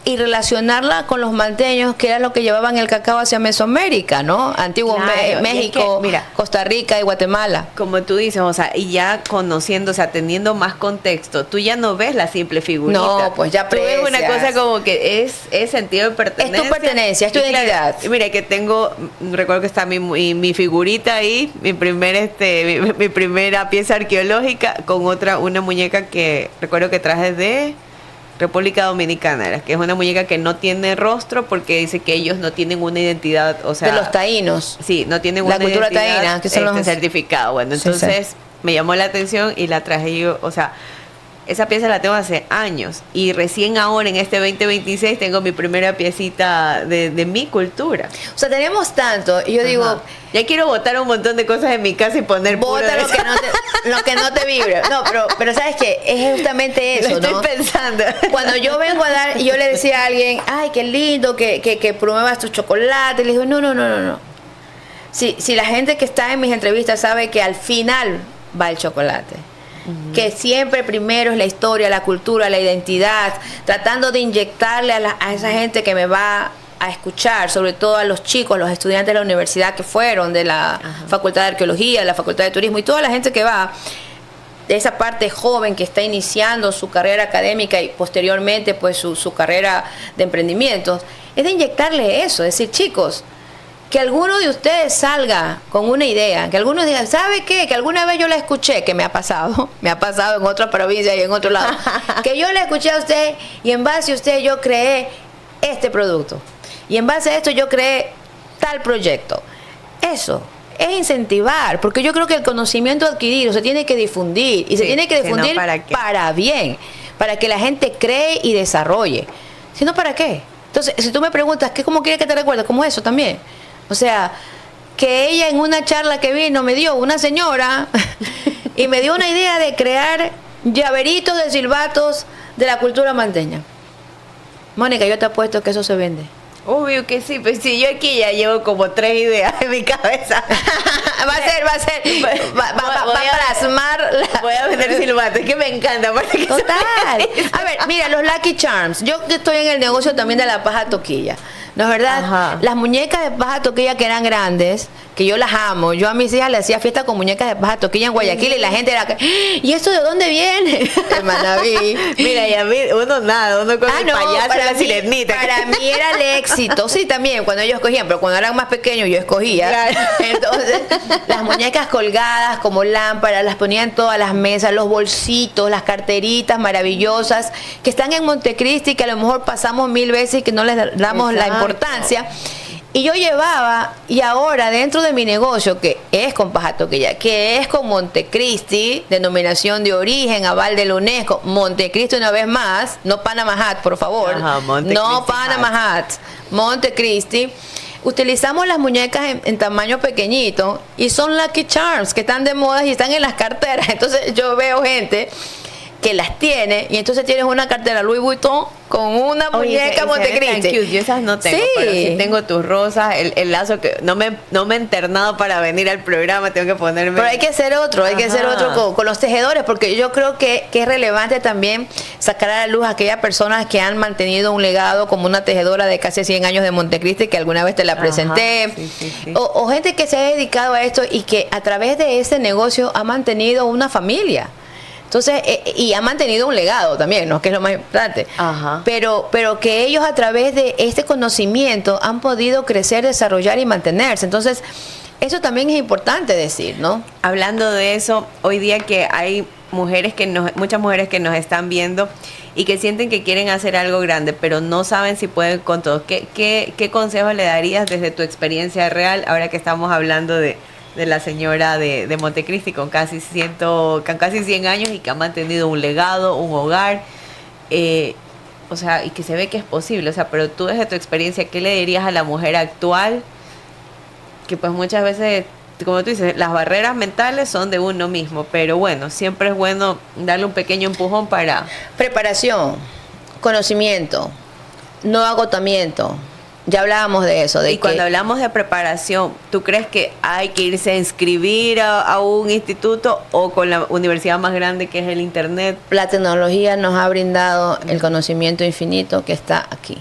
y relacionarla con los manteños, que era lo que llevaban el cacao hacia Mesoamérica, ¿no? Antiguo México, es que, mira, Costa Rica y Guatemala.
Como tú dices, o sea, y ya conociendo, o sea, teniendo más contexto, tú ya no ves la simple figurita.
No, pues ya
tú ves una cosa como que es sentido de pertenencia.
Es tu pertenencia, es tu identidad.
Claro, mira, que tengo, recuerdo que está mi figurita ahí, mi primera pieza arqueológica, con una muñeca que recuerdo que traje de República Dominicana, que es una muñeca que no tiene rostro porque dice que ellos no tienen una identidad, o sea...
De los taínos.
Sí, no tienen
una
identidad. La cultura
taína, que son los
certificado. Bueno, entonces sí. Me llamó la atención y la traje yo, o sea... Esa pieza la tengo hace años y recién ahora en este 2026 tengo mi primera piecita de mi cultura.
O sea, tenemos tanto y yo digo...
Ya quiero botar un montón de cosas en mi casa y poner
bota lo que no te vibre. No, pero ¿sabes qué? Es justamente eso,
lo estoy pensando.
Cuando yo vengo a dar y yo le decía a alguien, ay, qué lindo que promuevas tu chocolate, le digo, no. Si la gente que está en mis entrevistas sabe que al final va el chocolate. Que siempre primero es la historia, la cultura, la identidad, tratando de inyectarle a esa gente que me va a escuchar, sobre todo a los chicos, los estudiantes de la universidad que fueron, de la Facultad de Arqueología, la Facultad de Turismo y toda la gente que va, de esa parte joven que está iniciando su carrera académica y posteriormente pues su carrera de emprendimientos, es de inyectarle eso, es decir, chicos, que alguno de ustedes salga con una idea, que algunos digan, ¿sabe qué? Que alguna vez yo la escuché, que me ha pasado en otra provincia y en otro lado, que yo la escuché a usted y en base a usted yo creé este producto. Y en base a esto yo creé tal proyecto. Eso es incentivar, porque yo creo que el conocimiento adquirido se tiene que difundir y se tiene que difundir para bien, para que la gente cree y desarrolle. Si no, ¿para qué? Entonces, si tú me preguntas, ¿cómo quieres que te recuerde? Como eso también. O sea, que ella en una charla que vino me dio una señora y me dio una idea de crear llaveritos de silbatos de la cultura manteña. Mónica, yo te apuesto que eso se vende.
Obvio que sí, pues sí, yo aquí ya llevo como 3 ideas en mi cabeza.
Va a plasmar.
Voy a vender silbatos, que me encanta. Que
total. A ver, mira, los Lucky Charms. Yo estoy en el negocio también de la paja toquilla. ¿No es verdad?
Ajá.
Las muñecas de paja toquilla que eran grandes, que yo las amo. Yo a mis hijas les hacía fiesta con muñecas de paja toquilla en Guayaquil y la gente era, ¿y esto de dónde viene? De Manaví.
Mira, y a mí, uno con el payaso y la sirenita.
Para mí era el éxito. Sí, también, cuando ellos escogían, pero cuando eran más pequeños yo escogía.
Claro.
Entonces, las muñecas colgadas como lámparas, las ponían en todas las mesas, los bolsitos, las carteritas maravillosas, que están en Montecristi, que a lo mejor pasamos 1000 veces y que no les damos la importancia. Y yo llevaba, y ahora dentro de mi negocio, que es con paja toquilla, que es con Montecristi, denominación de origen, aval de la UNESCO, Montecristi una vez más, no Panama Hat, por favor,
Ajá,
no Panama Hat, Montecristi. Utilizamos las muñecas en tamaño pequeñito y son Lucky Charms que están de moda y están en las carteras. Entonces yo veo gente que las tiene y entonces tienes una cartera Louis Vuitton con una muñeca Montecristi.
Yo esas no tengo,
Sí.
pero sí tengo tus rosas, el lazo que no me he internado para venir al programa, tengo que ponerme.
Pero hay que hacer otro, hay que hacer
Ajá.
otro con los tejedores, porque yo creo que es relevante también sacar a la luz a aquellas personas que han mantenido un legado, como una tejedora de casi 100 años de Montecristi, que alguna vez te la presenté,
Ajá, sí.
o gente que se ha dedicado a esto y que a través de ese negocio ha mantenido una familia. Entonces, y ha mantenido un legado también, ¿no? Que es lo más importante.
Ajá.
Pero que ellos a través de este conocimiento han podido crecer, desarrollar y mantenerse. Entonces, eso también es importante decir, ¿no?
Hablando de eso, hoy día que hay muchas mujeres que nos están viendo y que sienten que quieren hacer algo grande, pero no saben si pueden con todo. ¿Qué consejos le darías desde tu experiencia real, ahora que estamos hablando de la señora de Montecristi con casi 100 años y que ha mantenido un legado, un hogar, o sea, y que se ve que es posible? O sea, pero tú desde tu experiencia, ¿qué le dirías a la mujer actual? Que pues muchas veces, como tú dices, las barreras mentales son de uno mismo, pero bueno, siempre es bueno darle un pequeño empujón para...
Preparación, conocimiento, no agotamiento. Ya hablábamos de eso.
Y cuando hablamos de preparación, ¿tú crees que hay que irse a inscribir a un instituto o con la universidad más grande que es el Internet?
La tecnología nos ha brindado el conocimiento infinito que está aquí.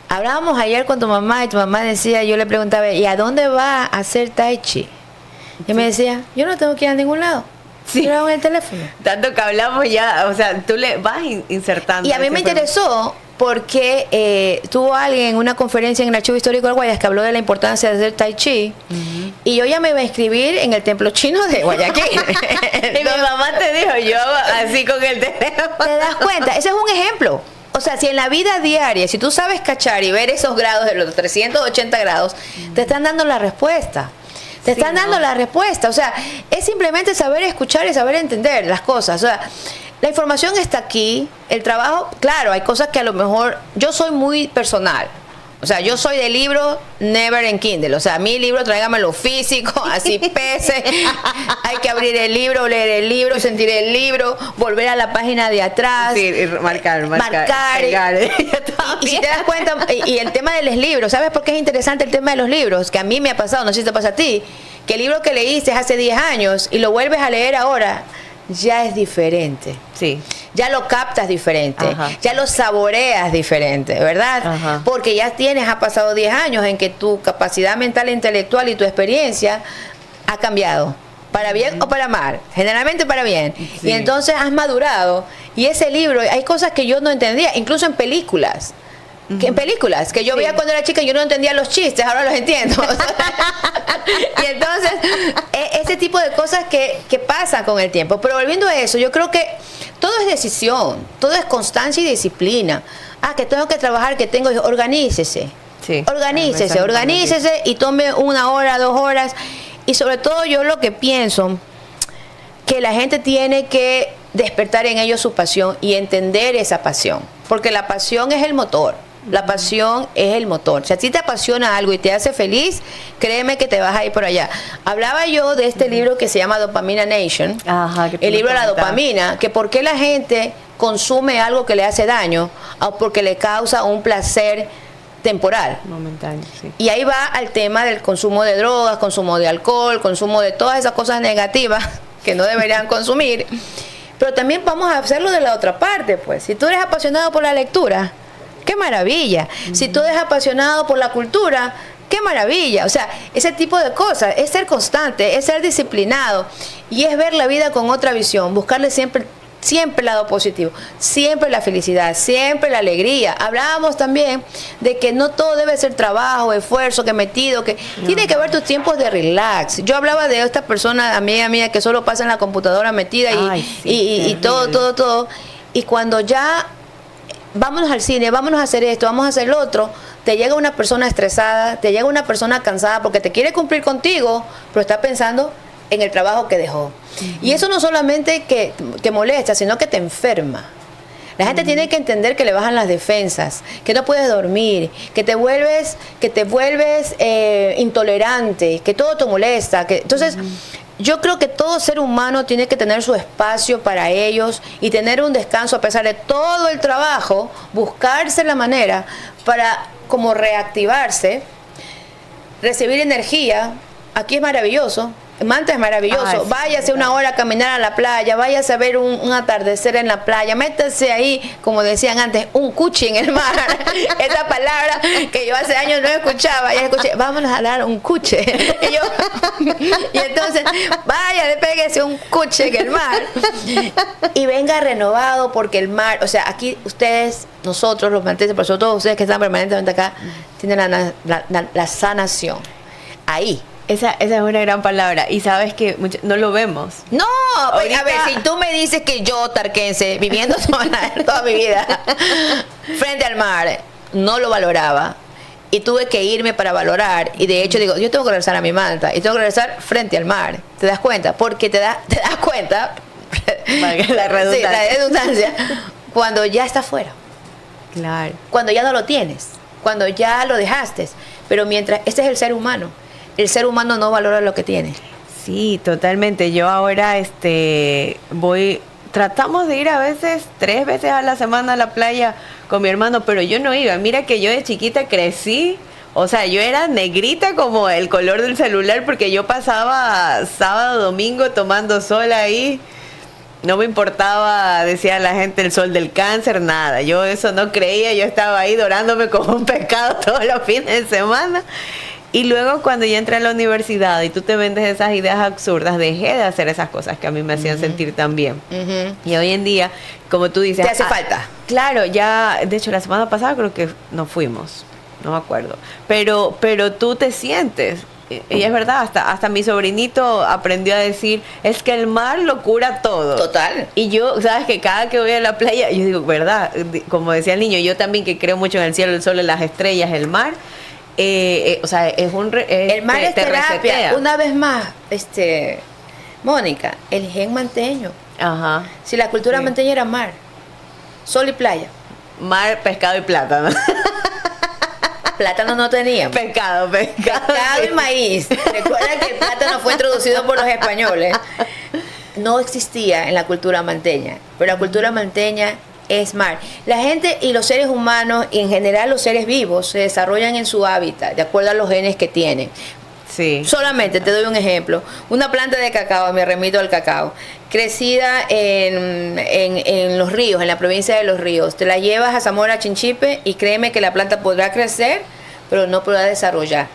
Hablábamos ayer con tu mamá y tu mamá decía, yo le preguntaba, ¿y a dónde va a hacer tai chi? Y me decía, yo no tengo que ir a ningún lado.
Sí.
Yo lo hago en el teléfono.
Tanto que hablamos ya, o sea, tú le vas insertando.
Y a mí me interesó porque tuvo alguien en una conferencia en el Archivo Histórico del Guayas que habló de la importancia de hacer tai chi, y yo ya me iba a inscribir en el templo chino de Guayaquil.
Y mi mamá te dijo, yo así con el teléfono.
¿Te das cuenta? Ese es un ejemplo. O sea, si en la vida diaria, si tú sabes cachar y ver esos grados de los 380 grados, te están dando la respuesta. Te están dando la respuesta. O sea, es simplemente saber escuchar y saber entender las cosas. O sea, la información está aquí, el trabajo, claro, hay cosas que a lo mejor, yo soy muy personal. O sea, yo soy de libro, never en Kindle. O sea, mi libro, tráigamelo físico, así pese. Hay que abrir el libro, leer el libro, sentir el libro, volver a la página de atrás.
Sí, y marcar.
Pegar. Y si te das cuenta, y el tema de los libros, ¿sabes por qué es interesante el tema de los libros? Que a mí me ha pasado, no sé si te pasa a ti, que el libro que leíste hace 10 años y lo vuelves a leer ahora, ya es diferente.
Sí.
Ya lo captas diferente,
Ajá.
ya lo saboreas diferente, ¿verdad?
Ajá.
Porque ya ha pasado 10 años en que tu capacidad mental e intelectual y tu experiencia ha cambiado, para bien o para mal, generalmente para bien.
Sí.
Y entonces has madurado, y ese libro, hay cosas que yo no entendía, incluso en películas. En películas que yo veía cuando era chica, yo no entendía los chistes, ahora los entiendo. Y entonces, ese tipo de cosas que pasan con el tiempo. Pero volviendo a eso, yo creo que todo es decisión, todo es constancia y disciplina. Que tengo que trabajar, que tengo, organícese.
Sí.
Organícese y tome 1 hora, 2 horas. Y sobre todo yo lo que pienso, que la gente tiene que despertar en ellos su pasión y entender esa pasión. Porque la pasión es el motor. La pasión es el motor. Si a ti te apasiona algo y te hace feliz, créeme que te vas a ir por allá. Hablaba yo de este libro que se llama Dopamina Nation.
Ajá, que tú
el
me
libro de la
comentabas.
dopamina, que por qué la gente consume algo que le hace daño o porque le causa un placer temporal.
Momentáneo, sí.
Y ahí va al tema del consumo de drogas, consumo de alcohol, consumo de todas esas cosas negativas que no deberían consumir. Pero también vamos a hacerlo de la otra parte, pues. Si tú eres apasionado por la lectura, ¡qué maravilla! Si tú eres apasionado por la cultura, ¡qué maravilla! O sea, ese tipo de cosas, es ser constante, es ser disciplinado y es ver la vida con otra visión, buscarle siempre el lado positivo, siempre la felicidad, siempre la alegría. Hablábamos también de que no todo debe ser trabajo, esfuerzo, que metido, que tiene que haber tus tiempos de relax. Yo hablaba de esta persona, amiga mía, que solo pasa en la computadora metida y todo. Y cuando ya vámonos al cine, vámonos a hacer esto, vamos a hacer lo otro, te llega una persona estresada, te llega una persona cansada porque te quiere cumplir contigo, pero está pensando en el trabajo que dejó. Y eso no solamente que te molesta, sino que te enferma. La gente tiene que entender que le bajan las defensas, que no puedes dormir, que te vuelves intolerante, que todo te molesta. Entonces, yo creo que todo ser humano tiene que tener su espacio para ellos y tener un descanso a pesar de todo el trabajo, buscarse la manera para como reactivarse, recibir energía. Aquí es maravilloso. Manta es maravilloso. Váyase una hora a caminar a la playa, váyase a ver un atardecer en la playa, métase ahí, como decían antes, un cuchi en el mar. Esa palabra que yo hace años no escuchaba, ya escuché, vámonos a dar un cuche. Y entonces, vaya, despéguese un cuche en el mar y venga renovado, porque el mar, o sea, aquí ustedes, nosotros los mantenses, por sobre todo ustedes que están permanentemente acá, tienen la sanación. Ahí.
Esa es una gran palabra. Y sabes que no lo vemos.
No,
ahorita...
a ver, si tú me dices que yo, tarquense, viviendo toda mi vida frente al mar, no lo valoraba. Y tuve que irme para valorar. Y de hecho digo, yo tengo que regresar a mi Manta. Y tengo que regresar frente al mar. ¿Te das cuenta? Porque te das cuenta.
La redundancia.
Sí, la redundancia. Cuando ya está fuera.
Claro.
Cuando ya no lo tienes. Cuando ya lo dejaste. Pero mientras, este es el ser humano. El ser humano no valora lo que tiene.
Sí, totalmente. Yo ahora tratamos de ir a veces 3 veces a la semana a la playa con mi hermano, pero yo no iba. Mira que yo de chiquita crecí, o sea, yo era negrita como el color del celular, porque yo pasaba sábado, domingo tomando sol ahí. No me importaba, decía la gente, el sol del cáncer, nada. Yo eso no creía, yo estaba ahí dorándome como un pescado todos los fines de semana. Y luego cuando ya entré a la universidad y tú te vendes esas ideas absurdas, dejé de hacer esas cosas que a mí me hacían sentir tan bien. Y hoy en día, como tú dices...
¿Te hace falta?
Claro, ya, de hecho la semana pasada creo que nos fuimos, no me acuerdo. Pero tú te sientes, y es verdad, hasta mi sobrinito aprendió a decir, es que el mar lo cura todo.
Total.
Y yo, sabes que cada que voy a la playa, yo digo, verdad, como decía el niño, yo también que creo mucho en el cielo, el sol, las estrellas, el mar... o sea,
el mar es terapia. Resetea. Una vez más, Mónica, el gen manteño.
Ajá.
Si la cultura manteña era mar, sol y playa.
Mar, pescado y plátano.
Plátano no teníamos.
Pescado
y maíz. Recuerda que el plátano fue introducido por los españoles. No existía en la cultura manteña, pero la cultura manteña es mar. La gente y los seres humanos, y en general los seres vivos, se desarrollan en su hábitat, de acuerdo a los genes que tienen.
Sí.
Solamente te doy un ejemplo. Una planta de cacao, me remito al cacao, crecida en los ríos, en la provincia de Los Ríos. Te la llevas a Zamora Chinchipe y créeme que la planta podrá crecer, pero no podrá desarrollar,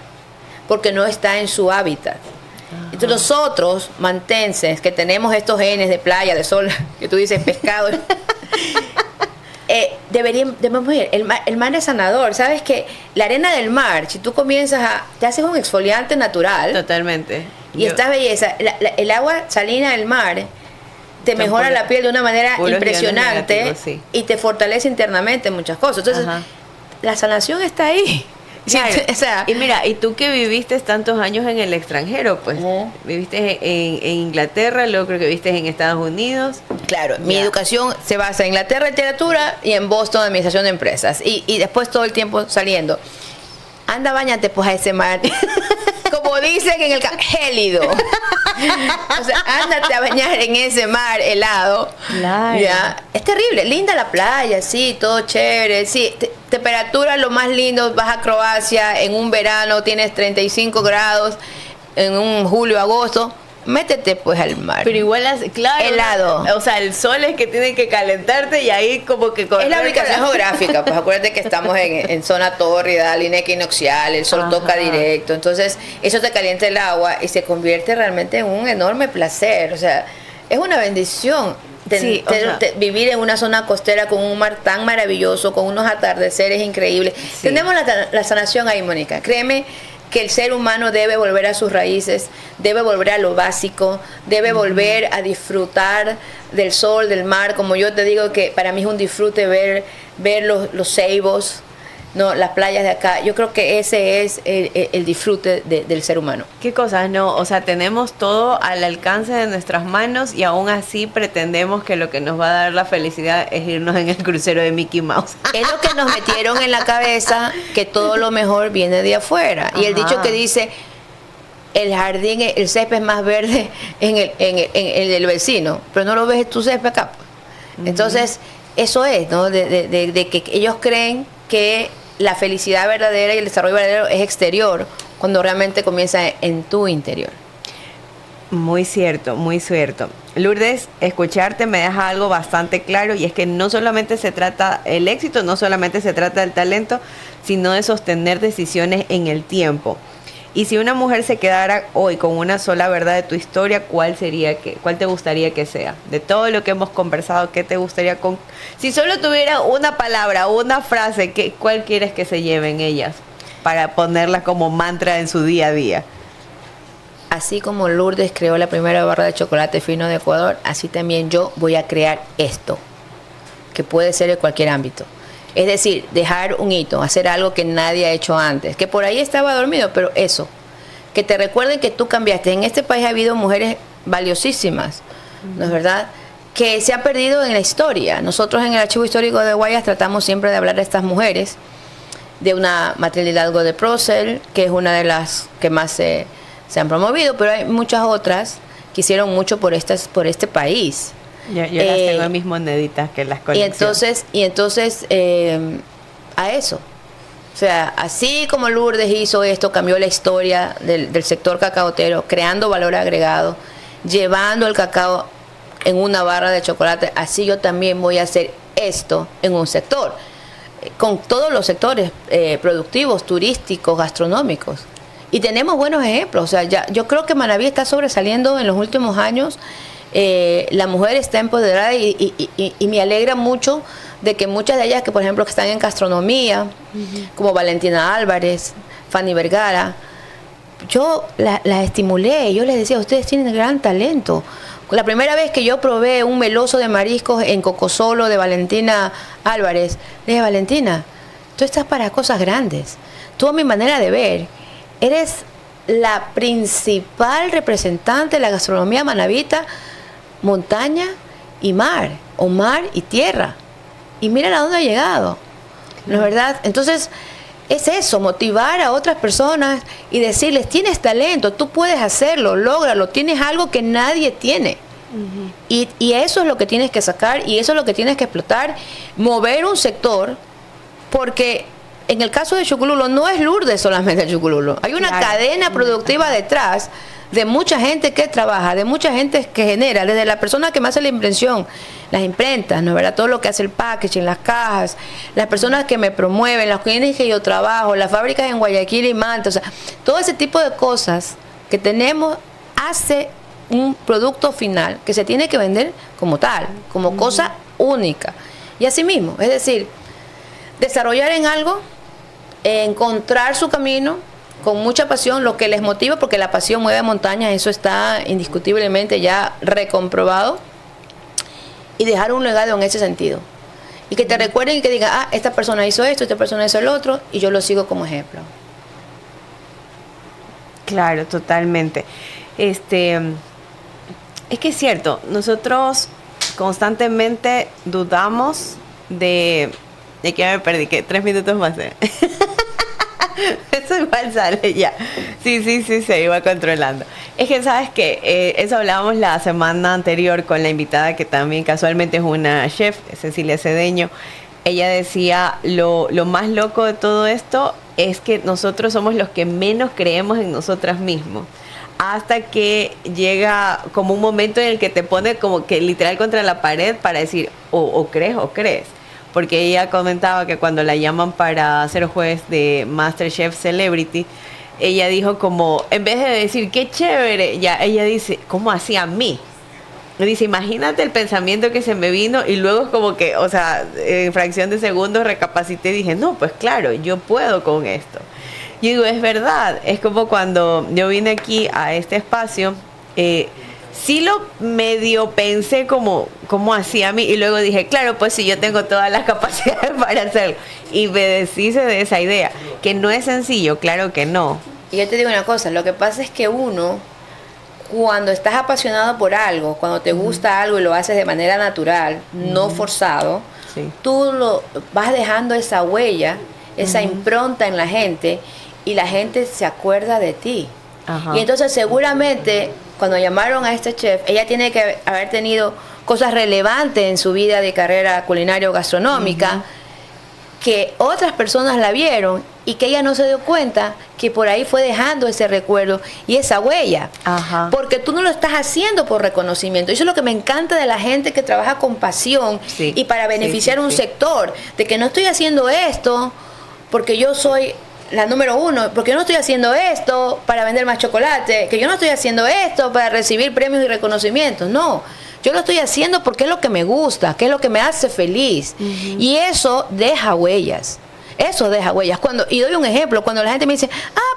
porque no está en su hábitat. Entonces nosotros, mantenses, que tenemos estos genes de playa, de sol, que tú dices pescado, debemos ir. El mar es sanador. Sabes que la arena del mar, si tú te haces un exfoliante natural.
Totalmente.
Y esta belleza, el agua salina del mar te mejora la piel de una manera impresionante, y te fortalece internamente en muchas cosas. Entonces, la sanación está ahí.
Claro. O sea, y mira, y tú que viviste tantos años en el extranjero, pues viviste en Inglaterra, luego creo que viviste en Estados Unidos.
Claro, mi educación se basa en Inglaterra, literatura, y en Boston, administración de empresas. Y después todo el tiempo saliendo. Anda, báñate pues a ese mar. Como dicen en el gélido. O sea, ándate a bañar en ese mar helado.
Claro.
¿Ya? Es terrible. Linda la playa, sí, todo chévere. Sí, temperatura lo más lindo. Vas a Croacia en un verano, tienes 35 grados en un julio, agosto. métete pues al mar.
Pero igual, claro,
helado.
O sea, el sol es que tiene que calentarte y ahí como que...
Es la ubicación geográfica, pues acuérdate que estamos en zona tórrida, línea equinoccial, el sol toca directo, entonces eso te calienta el agua y se convierte realmente en un enorme placer, o sea, es una bendición. Vivir en una zona costera con un mar tan maravilloso, con unos atardeceres increíbles. Sí. Tenemos la sanación ahí, Mónica. Créeme que el ser humano debe volver a sus raíces, debe volver a lo básico, debe volver a disfrutar del sol, del mar. Como yo te digo que para mí es un disfrute ver los ceibos, no, las playas de acá. Yo creo que ese es el disfrute del ser humano.
¿Qué cosas? No, o sea, tenemos todo al alcance de nuestras manos y aún así pretendemos que lo que nos va a dar la felicidad es irnos en el crucero de Mickey Mouse.
Es lo que nos metieron en la cabeza, que todo lo mejor viene de afuera. Y el dicho que dice, el jardín, el césped es más verde en el vecino, pero no lo ves tu césped acá. Entonces, eso es, ¿no? De que ellos creen que la felicidad verdadera y el desarrollo verdadero es exterior, cuando realmente comienza en tu interior.
Muy cierto, muy cierto. Lourdes, escucharte me deja algo bastante claro, y es que no solamente se trata el éxito, no solamente se trata del talento, sino de sostener decisiones en el tiempo. Y si una mujer se quedara hoy con una sola verdad de tu historia, ¿cuál te gustaría que sea? De todo lo que hemos conversado, ¿qué te gustaría si solo tuviera una palabra, una frase, ¿cuál quieres que se lleven ellas para ponerla como mantra en su día a día?
Así como Lourdes creó la primera barra de chocolate fino de Ecuador, así también yo voy a crear esto, que puede ser en cualquier ámbito. Es decir, dejar un hito, hacer algo que nadie ha hecho antes, que por ahí estaba dormido, pero eso, que te recuerden que tú cambiaste. En este país ha habido mujeres valiosísimas, ¿no es verdad?, que se han perdido en la historia. Nosotros en el Archivo Histórico de Guayas tratamos siempre de hablar de estas mujeres, de una Matilde Hidalgo de Procel, que es una de las que más se han promovido, pero hay muchas otras que hicieron mucho por este país.
Yo las tengo en mis moneditas que las colecciono.
Y entonces a eso. O sea, así como Lourdes hizo esto, cambió la historia del sector cacaotero, creando valor agregado, llevando el cacao en una barra de chocolate, así yo también voy a hacer esto en un sector, con todos los sectores productivos, turísticos, gastronómicos. Y tenemos buenos ejemplos. O sea, yo creo que Manaví está sobresaliendo en los últimos años. La mujer está empoderada y me alegra mucho de que muchas de ellas, que por ejemplo que están en gastronomía, como Valentina Álvarez, Fanny Vergara, yo las estimulé, yo les decía, ustedes tienen gran talento. La primera vez que yo probé un meloso de mariscos en Cocosolo de Valentina Álvarez, le dije, Valentina, tú estás para cosas grandes. Tú, a mi manera de ver, eres la principal representante de la gastronomía manavita, montaña y mar, o mar y tierra. Y mira a dónde ha llegado, ¿no es verdad? Entonces, es eso, motivar a otras personas y decirles, tienes talento, tú puedes hacerlo, lógralo, tienes algo que nadie tiene. Y eso es lo que tienes que sacar, y eso es lo que tienes que explotar, mover un sector, porque en el caso de Chucululo no es Lourdes solamente el Chucululo, hay una cadena productiva detrás de mucha gente que trabaja, de mucha gente que genera, desde la persona que me hace la impresión, las imprentas, ¿no es verdad? Todo lo que hace el packaging, las cajas, las personas que me promueven, las clínicas que yo trabajo, las fábricas en Guayaquil y Manta, o sea, todo ese tipo de cosas que tenemos hace un producto final que se tiene que vender como tal, como cosa única. Y así mismo, es decir, desarrollar en algo, encontrar su camino con mucha pasión, lo que les motiva, porque la pasión mueve montañas, eso está indiscutiblemente ya recomprobado, y dejar un legado en ese sentido. Y que te recuerden y que digan, esta persona hizo esto, esta persona hizo el otro, y yo lo sigo como ejemplo.
Claro, totalmente. Es que es cierto, nosotros constantemente dudamos de que me perdí, que 3 minutos más. Eso igual sale ya. Sí, se iba controlando. Es que, ¿sabes qué? Eso hablábamos la semana anterior con la invitada, que también casualmente es una chef, Cecilia Cedeño. Ella decía, lo más loco de todo esto es que nosotros somos los que menos creemos en nosotras mismos. hasta que llega como un momento en el que te pone como que literal contra la pared para decir o crees o crees. Porque ella comentaba que cuando la llaman para ser juez de MasterChef Celebrity, ella dijo como, en vez de decir qué chévere, ya ella dice, ¿cómo así a mí? Dice, imagínate el pensamiento que se me vino y luego es como que, o sea, en fracción de segundos recapacité y dije, no, pues claro, yo puedo con esto. Y digo, es verdad, es como cuando yo vine aquí a este espacio, sí lo medio pensé como hacía a mí y luego dije, claro, pues sí, yo tengo todas las capacidades para hacerlo. Y me deshice de esa idea, que no es sencillo, claro que no.
Y yo te digo una cosa, lo que pasa es que uno, cuando estás apasionado por algo, cuando te gusta algo y lo haces de manera natural, no forzado,
Sí.
tú lo vas dejando esa huella, esa impronta en la gente y la gente se acuerda de ti.
Ajá.
Y entonces seguramente cuando llamaron a este chef, ella tiene que haber tenido cosas relevantes en su vida de carrera culinaria o gastronómica, que otras personas la vieron y que ella no se dio cuenta que por ahí fue dejando ese recuerdo y esa huella.
Ajá.
Porque tú no lo estás haciendo por reconocimiento. Eso es lo que me encanta de la gente que trabaja con pasión
Sí.
y para beneficiar
Sí, sí,
un
sí.
sector, de que no estoy haciendo esto porque yo soy la número uno, porque yo no estoy haciendo esto para vender más chocolate, que yo no estoy haciendo esto para recibir premios y reconocimientos, no. Yo lo estoy haciendo porque es lo que me gusta, que es lo que me hace feliz. Y eso deja huellas. Eso deja huellas. Y doy un ejemplo, cuando la gente me dice,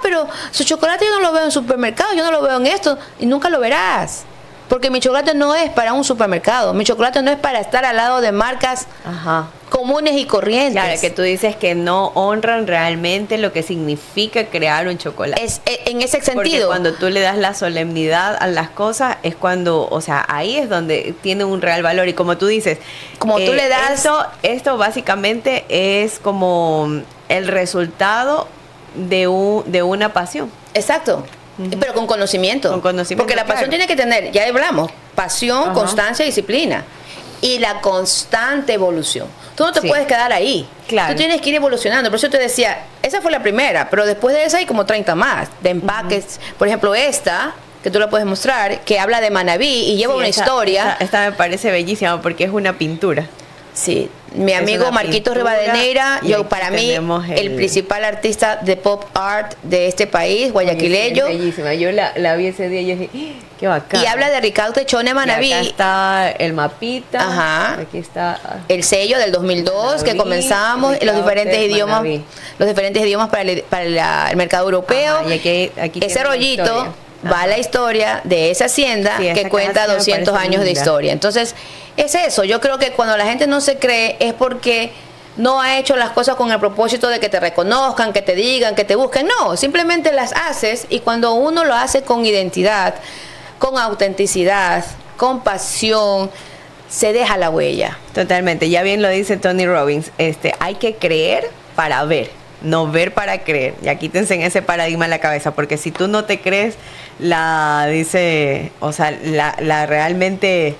pero su chocolate yo no lo veo en supermercados, yo no lo veo en esto, y nunca lo verás. Porque mi chocolate no es para un supermercado, mi chocolate no es para estar al lado de marcas
Ajá.
comunes y corrientes.
Claro, que tú dices que no honran realmente lo que significa crear un chocolate.
Es en ese
Porque
sentido.
cuando tú le das la solemnidad a las cosas es cuando, o sea, ahí es donde tiene un real valor. Y como tú dices,
Como tú le das-
esto básicamente es como el resultado de una pasión.
Exacto. Pero con conocimiento.
Con conocimiento,
Porque la pasión
claro.
tiene que tener, ya hablamos, pasión,
Ajá.
constancia y disciplina. Y la constante evolución. Tú no te
Sí.
puedes quedar ahí.
Claro.
Tú tienes que ir evolucionando. Por eso te decía, esa fue la primera, pero después de esa hay como 30 más de empaques. Por ejemplo, esta, que tú la puedes mostrar, que habla de Manabí y lleva
Sí,
una
esta-
historia.
Esta me parece bellísima porque es una pintura.
Sí, mi
Es
amigo
una
Marquitos
pintura,
Rivadeneira,
y aquí
para mí,
tenemos
el principal artista de pop art de este país, guayaquileño.
Es bellísima. Yo la vi ese día y yo dije, ¡ah! ¡Qué bacán!
Y habla de Ricardo Techone
Y
Manabí,
acá está el mapita.
Ajá.
Aquí está.
el sello del 2002 que
Manabí,
comenzamos, los
Ricardo
diferentes
Tech
idiomas,
Manabí.
para el mercado europeo.
Ajá, y aquí
Ese
tiene la
rollito
historia.
va a la historia de esa hacienda
Sí, esa
que cuenta
caja sí me
200
parece
años de
linda.
historia. Entonces, es eso. Yo creo que cuando la gente no se cree es porque no ha hecho las cosas con el propósito de que te reconozcan, que te digan, que te busquen. No, simplemente las haces y cuando uno lo hace con identidad, con autenticidad, con pasión, se deja la huella.
Totalmente. Ya bien lo dice Tony Robbins. Hay que creer para ver, no ver para creer. Y aquí quítense en ese paradigma en la cabeza, porque si tú no te crees, la realmente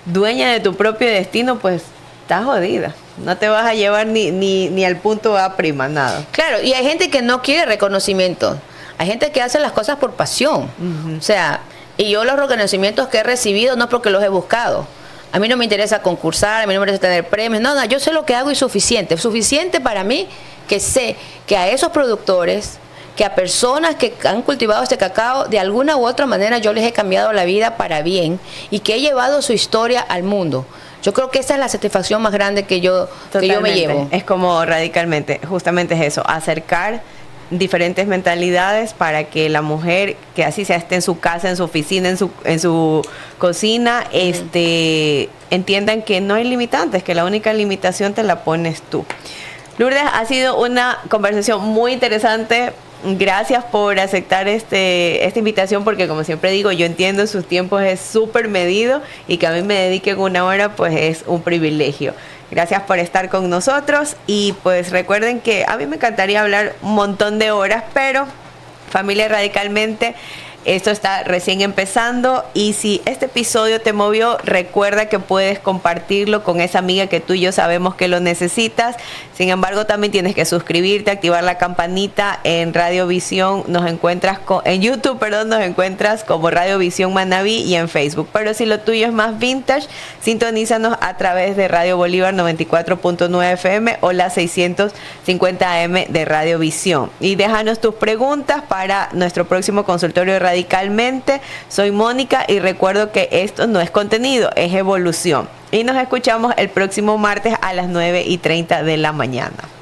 dueña de tu propio destino, pues estás jodida. No te vas a llevar ni al punto A', nada.
Claro, y hay gente que no quiere reconocimiento. Hay gente que hace las cosas por pasión. O sea, y yo los reconocimientos que he recibido no porque los he buscado. A mí no me interesa concursar, a mí no me interesa tener premios. No, yo sé lo que hago y suficiente. Suficiente para mí que sé que a esos productores, que a personas que han cultivado este cacao, de alguna u otra manera yo les he cambiado la vida para bien y que he llevado su historia al mundo. Yo creo que esa es la satisfacción más grande que yo me
Totalmente.
llevo.
Es como radicalmente, justamente es eso, acercar diferentes mentalidades para que la mujer, que así sea, esté en su casa, en su oficina, en su cocina, entiendan que no hay limitantes, que la única limitación te la pones tú. Lourdes, ha sido una conversación muy interesante. Gracias por aceptar esta invitación, porque como siempre digo, yo entiendo sus tiempos es súper medido y que a mí me dediquen una hora pues es un privilegio. Gracias por estar con nosotros y pues recuerden que a mí me encantaría hablar un montón de horas, pero Familia Radicalmente Esto está recién empezando y si este episodio te movió, recuerda que puedes compartirlo con esa amiga que tú y yo sabemos que lo necesitas. Sin embargo, también tienes que suscribirte, activar la campanita. En Radiovisión en YouTube, nos encuentras como Radiovisión Manabí y en Facebook. Pero si lo tuyo es más vintage, sintonízanos a través de Radio Bolívar 94.9 FM o la 650 AM de Radiovisión. Y déjanos tus preguntas para nuestro próximo consultorio de Radicalmente. Soy Mónica y recuerdo que esto no es contenido, es evolución. Y nos escuchamos el próximo martes a las 9:30 de la mañana.